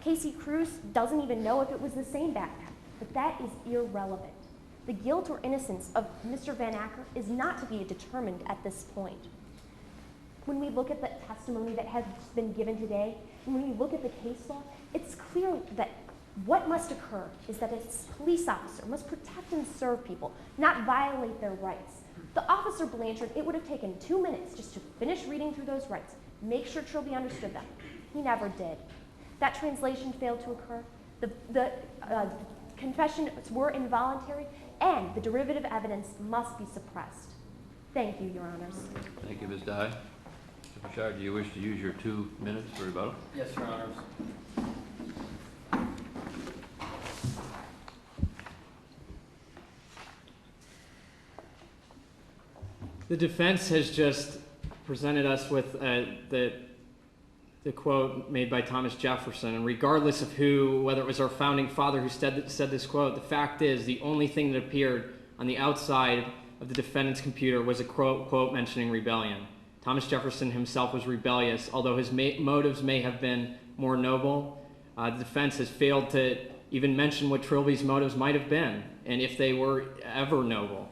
Casey Cruz doesn't even know if it was the same backpack, but that is irrelevant. The guilt or innocence of Mr. Van Acker is not to be determined at this point. When we look at the testimony that has been given today, and when we look at the case law, it's clear that what must occur is that a police officer must protect and serve people, not violate their rights. The Officer Blanchard, it would have taken 2 minutes just to finish reading through those rights, make sure Trilby understood them. He never did. That translation failed to occur. The confessions were involuntary, and the derivative evidence must be suppressed. Thank you, Your Honors. Thank you, Ms. Dye. Mr. Bouchard, do you wish to use your 2 minutes for rebuttal? Yes, Your Honors. The defense has just presented us with the quote made by Thomas Jefferson, and regardless of whether it was our founding father who said this quote, the fact is the only thing that appeared on the outside of the defendant's computer was a quote mentioning rebellion. Thomas Jefferson himself was rebellious, although his motives may have been more noble. The defense has failed to even mention what Trilby's motives might have been, and if they were ever noble.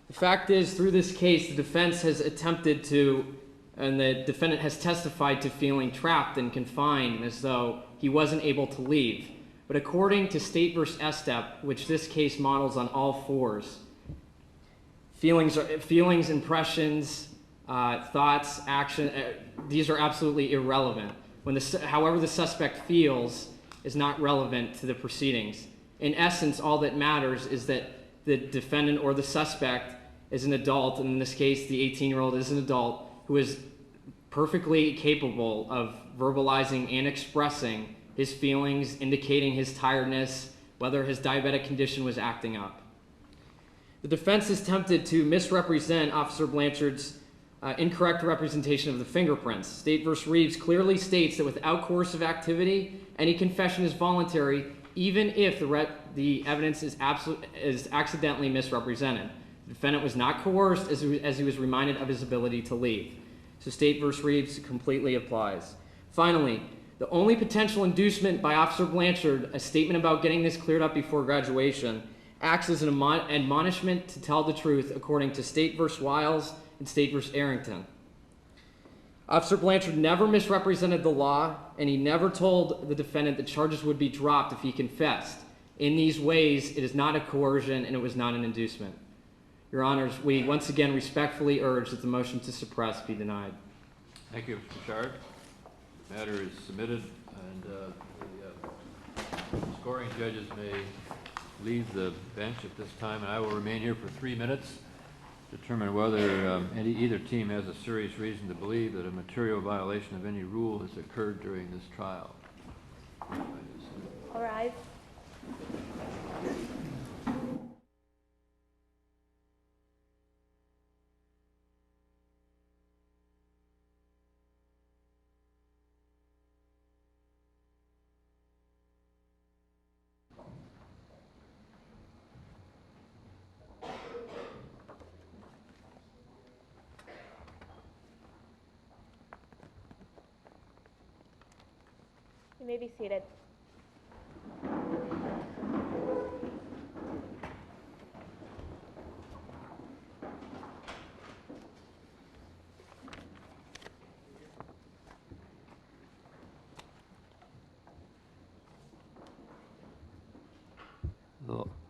The fact is, through this case, the defense has attempted to, and the defendant has testified to feeling trapped and confined as though he wasn't able to leave. But according to State v. Estep, which this case models on all fours, feelings, impressions, thoughts, action, these are absolutely irrelevant. However the suspect feels is not relevant to the proceedings. In essence, all that matters is that the defendant or the suspect is an adult, and in this case, the 18-year-old is an adult who is perfectly capable of verbalizing and expressing his feelings, indicating his tiredness, whether his diabetic condition was acting up. The defense is tempted to misrepresent Officer Blanchard's incorrect representation of the fingerprints. State v. Reeves clearly states that without coercive activity, any confession is voluntary, even if the evidence is accidentally misrepresented. The defendant was not coerced as he was reminded of his ability to leave. So State v. Reeves completely applies. Finally, the only potential inducement by Officer Blanchard, a statement about getting this cleared up before graduation, acts as an admonishment to tell the truth according to State v. Wiles and State v. Arrington. Officer Blanchard never misrepresented the law, and he never told the defendant that charges would be dropped if he confessed. In these ways, it is not a coercion and it was not an inducement. Your Honors, we once again respectfully urge that the motion to suppress be denied. Thank you, Mr. Shard. The matter is submitted, and the scoring judges may leave the bench at this time, and I will remain here for 3 minutes to determine whether either team has a serious reason to believe that a material violation of any rule has occurred during this trial. All rise. You may be seated.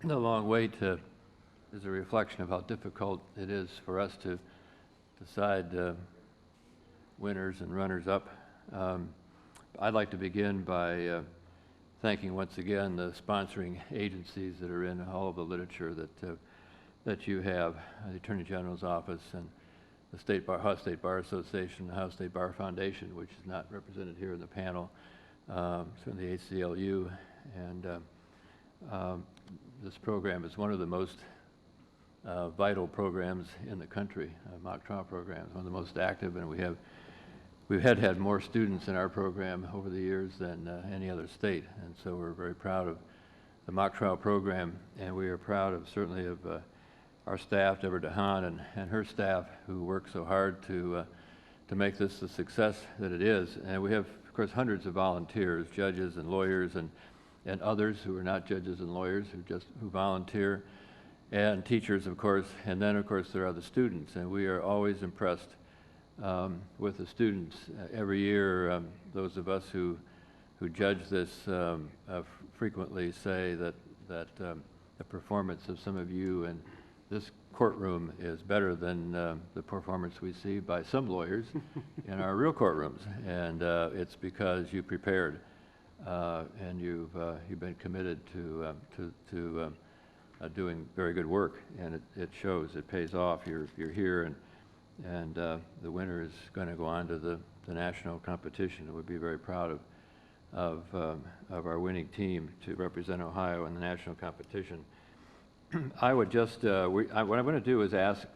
The long wait is a reflection of how difficult it is for us to decide winners and runners-up. I'd like to begin by thanking once again the sponsoring agencies that are in all of the literature that you have, the Attorney General's Office and the House State Bar Association, the House State Bar Foundation, which is not represented here in the panel, certainly the ACLU, and this program is one of the most vital programs in the country, mock trial programs, one of the most active, and we've had more students in our program over the years than any other state, and so we're very proud of the mock trial program, and we are proud of certainly of our staff, Deborah DeHaan and her staff, who work so hard to make this the success that it is. And we have, of course, hundreds of volunteers, judges and lawyers and others who are not judges and lawyers who volunteer, and teachers, of course, and then, of course, there are the students, and we are always impressed with the students. Every year, those of us who judge this frequently say that the performance of some of you in this courtroom is better than the performance we see by some lawyers in our real courtrooms, and it's because you prepared and you've been committed to doing very good work, and it shows. It pays off. You're here, and the winner is going to go on to the national competition. And we'd be very proud of our winning team to represent Ohio in the national competition. I would just what I'm going to do is ask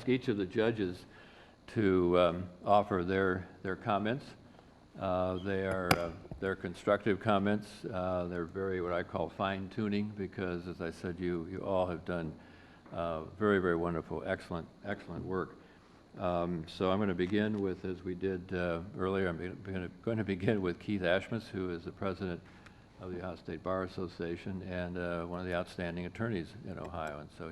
each of the judges to offer their comments. They're constructive comments. They're very what I call fine-tuning, because, as I said, you all have done very, very wonderful, excellent work. So I'm going to begin with, as we did earlier, I'm going to begin with Keith Ashmus, who is the president of the Ohio State Bar Association and one of the outstanding attorneys in Ohio. And so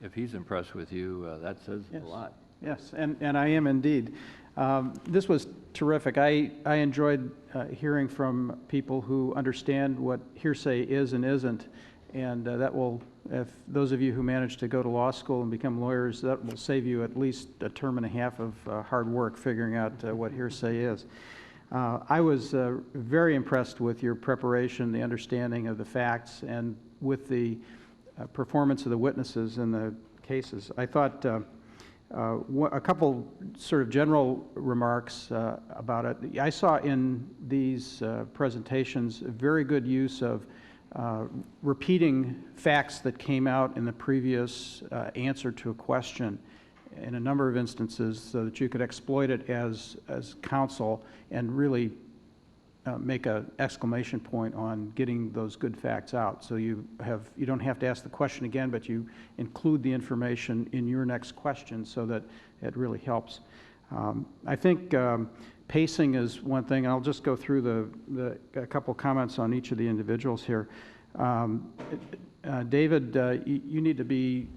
if he's impressed with you, that says Yes. a lot. Yes, and I am indeed. This was terrific. I enjoyed hearing from people who understand what hearsay is and isn't, and that will, if those of you who manage to go to law school and become lawyers, that will save you at least a term and a half of hard work figuring out what hearsay is. I was very impressed with your preparation, the understanding of the facts, and with the performance of the witnesses in the cases. I thought a couple sort of general remarks about it. I saw in these presentations a very good use of repeating facts that came out in the previous answer to a question in a number of instances so that you could exploit it as counsel and really make an exclamation point on getting those good facts out. So you don't have to ask the question again, but you include the information in your next question so that it really helps. I think pacing is one thing. I'll just go through a couple comments on each of the individuals here. David, you need to be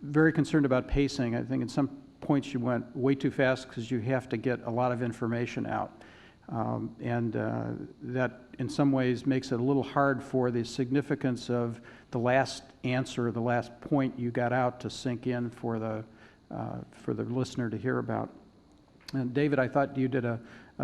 very concerned about pacing. I think at some points you went way too fast because you have to get a lot of information out. That in some ways makes it a little hard for the significance of the last answer, the last point you got out to sink in for the listener to hear about. And David, I thought you did a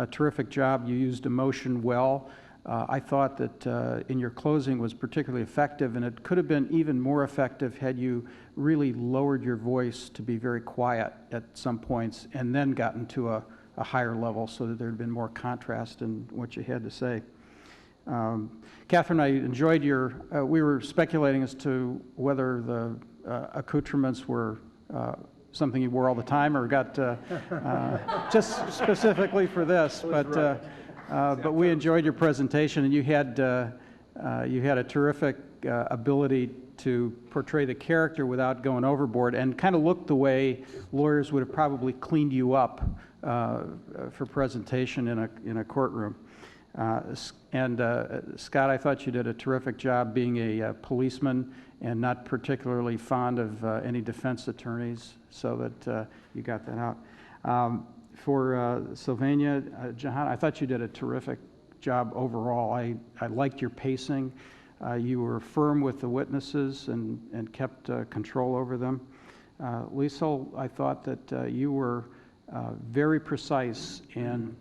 terrific job. You used emotion well. I thought that in your closing was particularly effective, and it could have been even more effective had you really lowered your voice to be very quiet at some points and then gotten to a higher level so that there had been more contrast in what you had to say. Katherine, I enjoyed we were speculating as to whether the accoutrements were something you wore all the time or got just specifically for this, but we enjoyed your presentation, and you had a terrific ability to portray the character without going overboard and kind of looked the way lawyers would have probably cleaned you up for presentation in a courtroom. Scott, I thought you did a terrific job being a policeman and not particularly fond of any defense attorneys, so that you got that out. For Sylvania, Jahan, I thought you did a terrific job overall. I liked your pacing. You were firm with the witnesses and kept control over them. Liesl, I thought that you were very precise and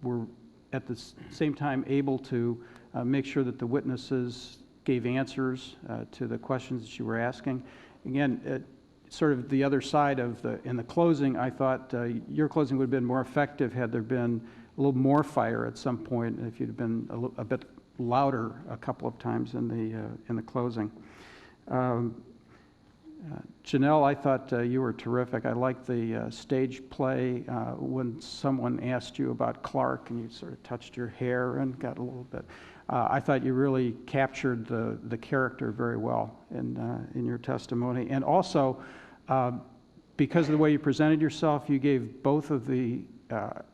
were at the same time able to make sure that the witnesses gave answers to the questions that you were asking. Again, sort of the other side of in the closing, I thought your closing would have been more effective had there been a little more fire at some point, if you'd been a bit louder a couple of times in the closing. Janelle, I thought you were terrific. I liked the stage play when someone asked you about Clark and you sort of touched your hair and got a little bit. I thought you really captured the character very well in your testimony. And also, because of the way you presented yourself, you gave both of the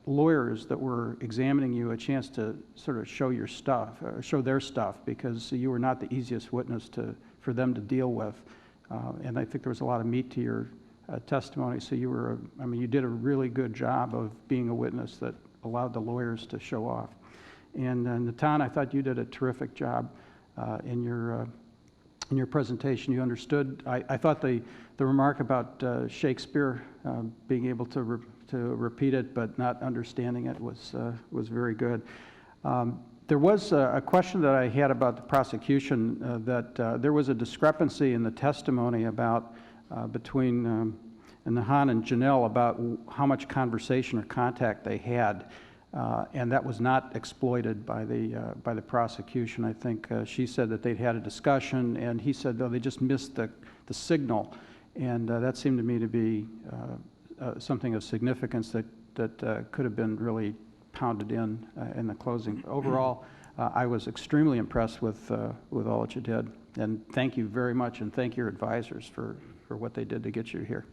lawyers that were examining you a chance to sort of show your stuff, show their stuff, because you were not the easiest witness for them to deal with. And I think there was a lot of meat to your testimony. So you did a really good job of being a witness that allowed the lawyers to show off. And Natan, I thought you did a terrific job in your presentation. You understood. I thought the remark about Shakespeare being able to repeat it but not understanding it was very good. There was a question that I had about the prosecution that there was a discrepancy in the testimony about between Nahan and Janelle about how much conversation or contact they had, and that was not exploited by the prosecution. I think she said that they'd had a discussion, and he said, though, they just missed the signal, and that seemed to me to be something of significance that could have been really pounded in the closing. Overall, I was extremely impressed with all that you did, and thank you very much, and thank your advisors for what they did to get you here.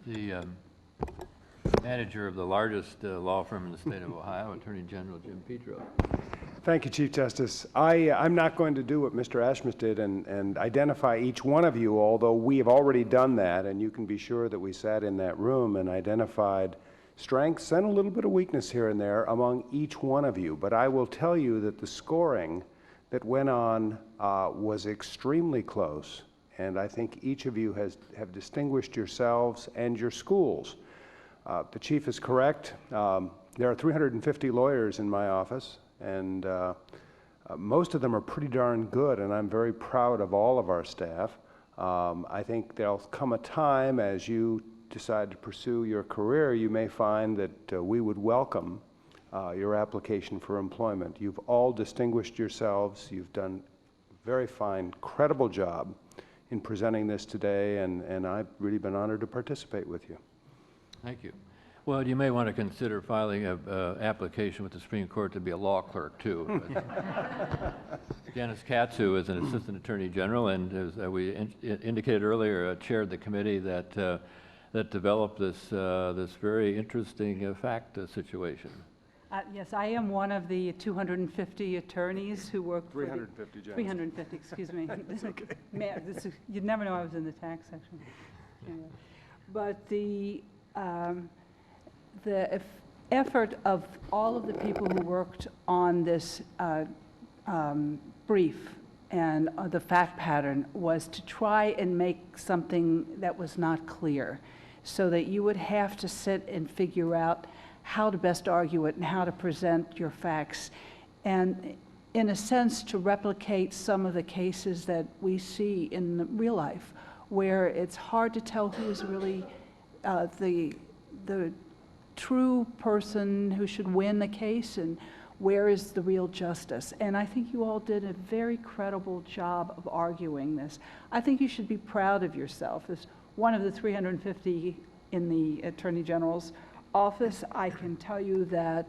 The manager of the largest law firm in the state of Ohio, Attorney General Jim Petro, Thank you, Chief Justice. I'm not going to do what Mr. Ashmus did and identify each one of you, although we have already done that, and you can be sure that we sat in that room and identified strengths and a little bit of weakness here and there among each one of you. But I will tell you that the scoring that went on was extremely close, and I think each of you have distinguished yourselves and your schools. The Chief is correct. There are 350 lawyers in my office, and most of them are pretty darn good, and I'm very proud of all of our staff. I think there'll come a time as you decide to pursue your career, you may find that we would welcome your application for employment. You've all distinguished yourselves. You've done a very fine, credible job in presenting this today, and I've really been honored to participate with you. Thank you. Well, you may want to consider filing an application with the Supreme Court to be a law clerk, too. Janice Katz, who is an Assistant Attorney General, and as we indicated earlier, chaired the committee that developed this very interesting fact situation. Yes, I am one of the 250 attorneys who worked 350, Janice. 350, excuse me. Okay. You'd never know I was in the tax section. Anyway. But the effort of all of the people who worked on this brief and the fact pattern was to try and make something that was not clear, so that you would have to sit and figure out how to best argue it and how to present your facts, and in a sense to replicate some of the cases that we see in real life, where it's hard to tell who is really the true person who should win the case and where is the real justice. And I think you all did a very credible job of arguing this. I think you should be proud of yourself. As one of the 350 in the Attorney General's office, I can tell you that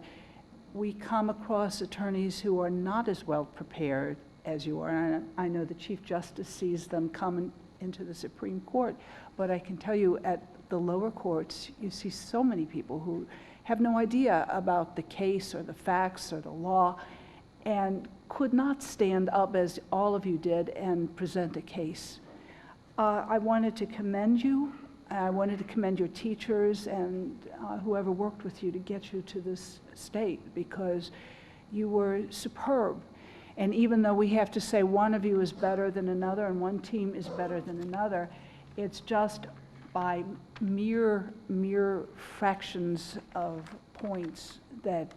we come across attorneys who are not as well prepared as you are. And I know the Chief Justice sees them coming into the Supreme Court, but I can tell you at the lower courts, you see so many people who have no idea about the case or the facts or the law and could not stand up as all of you did and present a case. I wanted to commend you. I wanted to commend your teachers and whoever worked with you to get you to this state, because you were superb. And even though we have to say one of you is better than another and one team is better than another, it's just by mere fractions of points that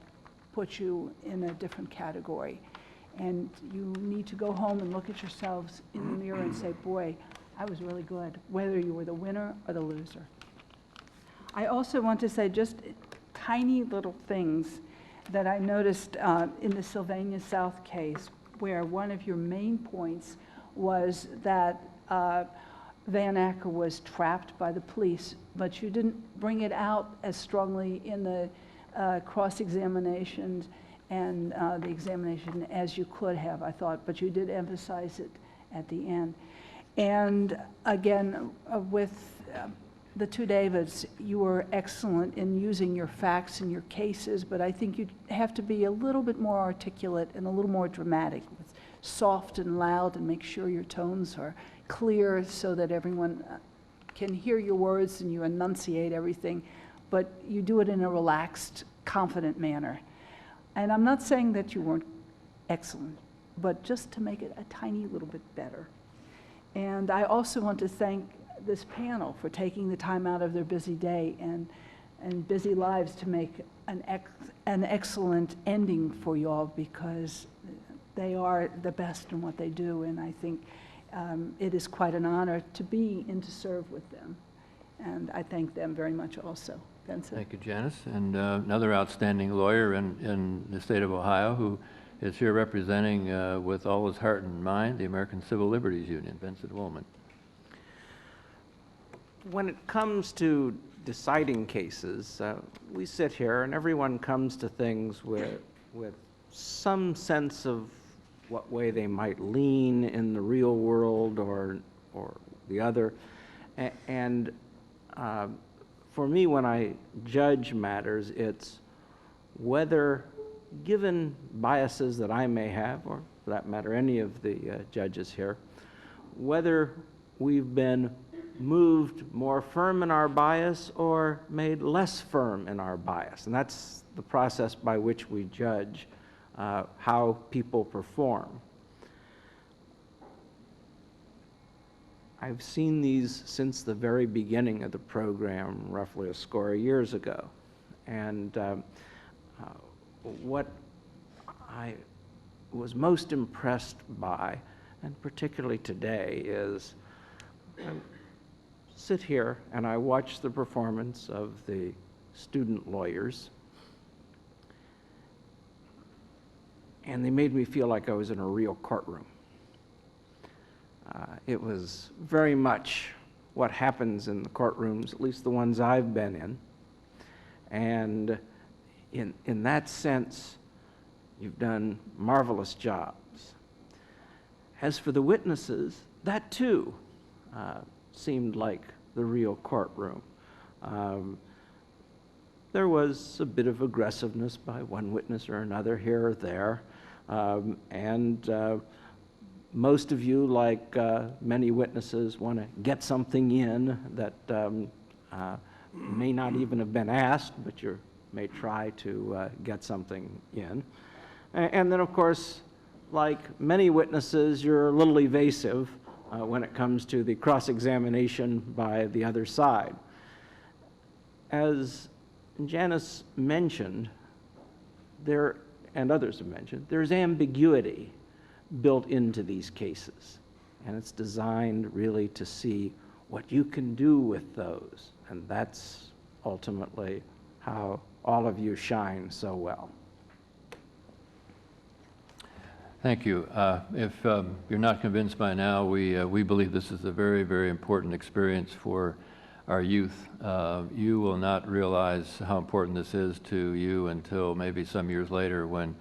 put you in a different category. And you need to go home and look at yourselves in the mirror and say, boy, I was really good, whether you were the winner or the loser. I also want to say just tiny little things that I noticed in the Sylvania South case, where one of your main points was that Van Acker was trapped by the police, but you didn't bring it out as strongly in the cross-examinations and the examination as you could have, I thought, but you did emphasize it at the end. And again, with the two Davids, you were excellent in using your facts and your cases, but I think you have to be a little bit more articulate and a little more dramatic, with soft and loud, and make sure your tones are clear so that everyone can hear your words and you enunciate everything, but you do it in a relaxed, confident manner. And I'm not saying that you weren't excellent, but just to make it a tiny little bit better. And I also want to thank this panel for taking the time out of their busy day and busy lives to make an excellent ending for you all, because they are the best in what they do, and I think it is quite an honor to be and to serve with them. And I thank them very much also. Vincent. Thank you, Janice. And another outstanding lawyer in the state of Ohio who is here representing with all his heart and mind the American Civil Liberties Union, Vincent Woolman. When it comes to deciding cases, we sit here and everyone comes to things with some sense of what way they might lean in the real world or the other. And for me, when I judge matters, it's whether given biases that I may have, or for that matter, any of the judges here, whether we've been moved more firm in our bias or made less firm in our bias. And that's the process by which we judge how people perform. I've seen these since the very beginning of the program, roughly a score of years ago. And what I was most impressed by, and particularly today, is I sit here and I watch the performance of the student lawyers, and they made me feel like I was in a real courtroom. It was very much what happens in the courtrooms, at least the ones I've been in. And in that sense, you've done marvelous jobs. As for the witnesses, that too seemed like the real courtroom. There was a bit of aggressiveness by one witness or another here or there, and most of you, like many witnesses, want to get something in that may not even have been asked, but you may try to get something in. And then, of course, like many witnesses, you're a little evasive when it comes to the cross-examination by the other side. As Janice mentioned, and others have mentioned, there's ambiguity built into these cases. And it's designed really to see what you can do with those. And that's ultimately how all of you shine so well. Thank you. If you're not convinced by now, we believe this is a very, very important experience for our youth. You will not realize how important this is to you until maybe some years later when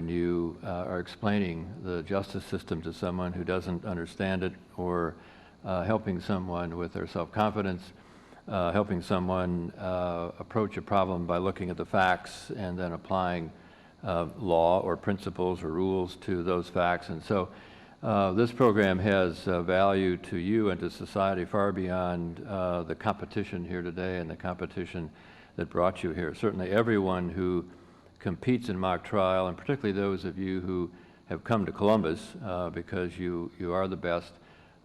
you are explaining the justice system to someone who doesn't understand it, or helping someone with their self-confidence, helping someone approach a problem by looking at the facts and then applying law or principles or rules to those facts. And so this program has value to you and to society far beyond the competition here today and the competition that brought you here. Certainly everyone who competes in mock trial, and particularly those of you who have come to Columbus because you are the best,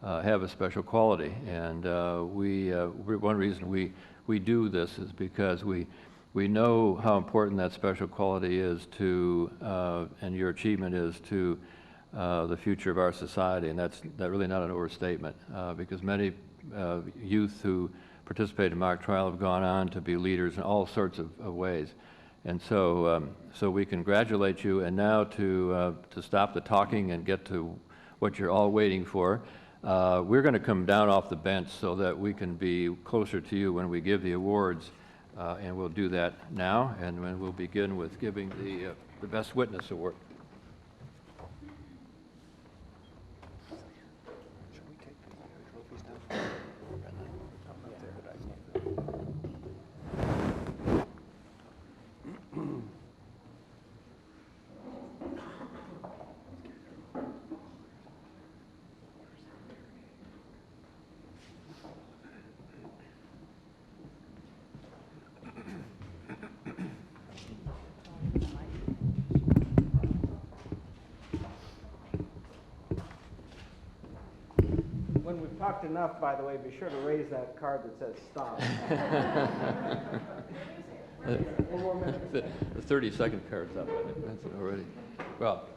have a special quality. And one reason we do this is because we know how important that special quality is to, and your achievement is to the future of our society. And that's really not an overstatement, because many youth who participate in mock trial have gone on to be leaders in all sorts of ways. And so we congratulate you. And now to stop the talking and get to what you're all waiting for, we're going to come down off the bench so that we can be closer to you when we give the awards. And we'll do that now, and when we'll begin with giving the Best Witness Award. When we've talked enough, by the way, be sure to raise that card that says stop. One more minute. The 30-second card's up, I think. That's it already. Well,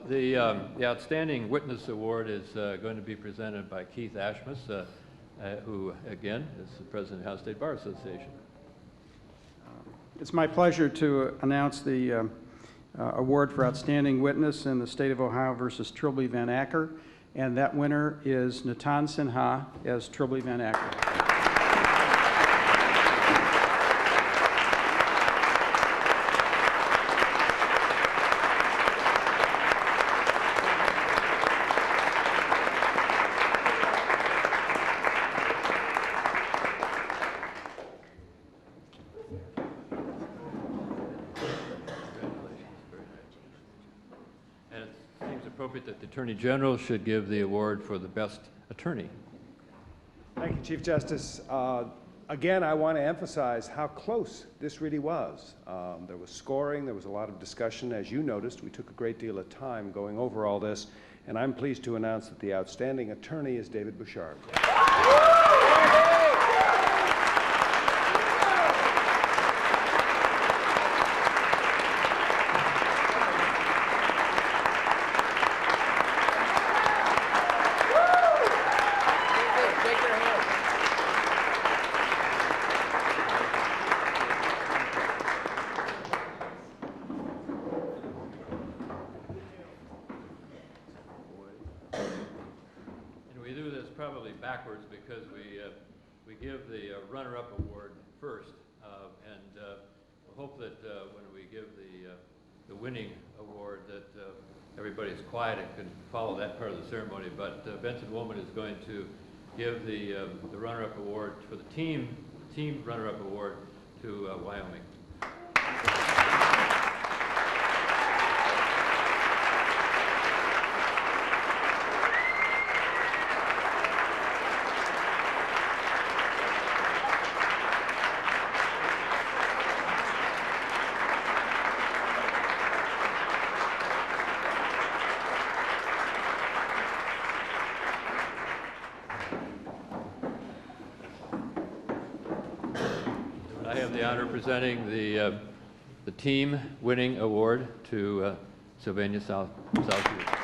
the Outstanding Witness Award is going to be presented by Keith Ashmus, who, again, is the president of the Ohio State Bar Association. It's my pleasure to announce the award for Outstanding Witness in the State of Ohio versus Trilby Van Acker. And that winner is Natan Sinha as Trilby Van Acker. appropriate that the Attorney General should give the award for the best attorney. Thank you, Chief Justice. Again, I want to emphasize how close this really was. There was scoring, there was a lot of discussion. As you noticed, we took a great deal of time going over all this, and I'm pleased to announce that the outstanding attorney is David Bouchard. Probably backwards because we give the runner-up award first, and hope that when we give the winning award that everybody's quiet and can follow that part of the ceremony. But Benson Woolman is going to give the runner-up award for the team runner-up award to Wyoming. I have the honor of presenting the team winning award to Sylvania Southview.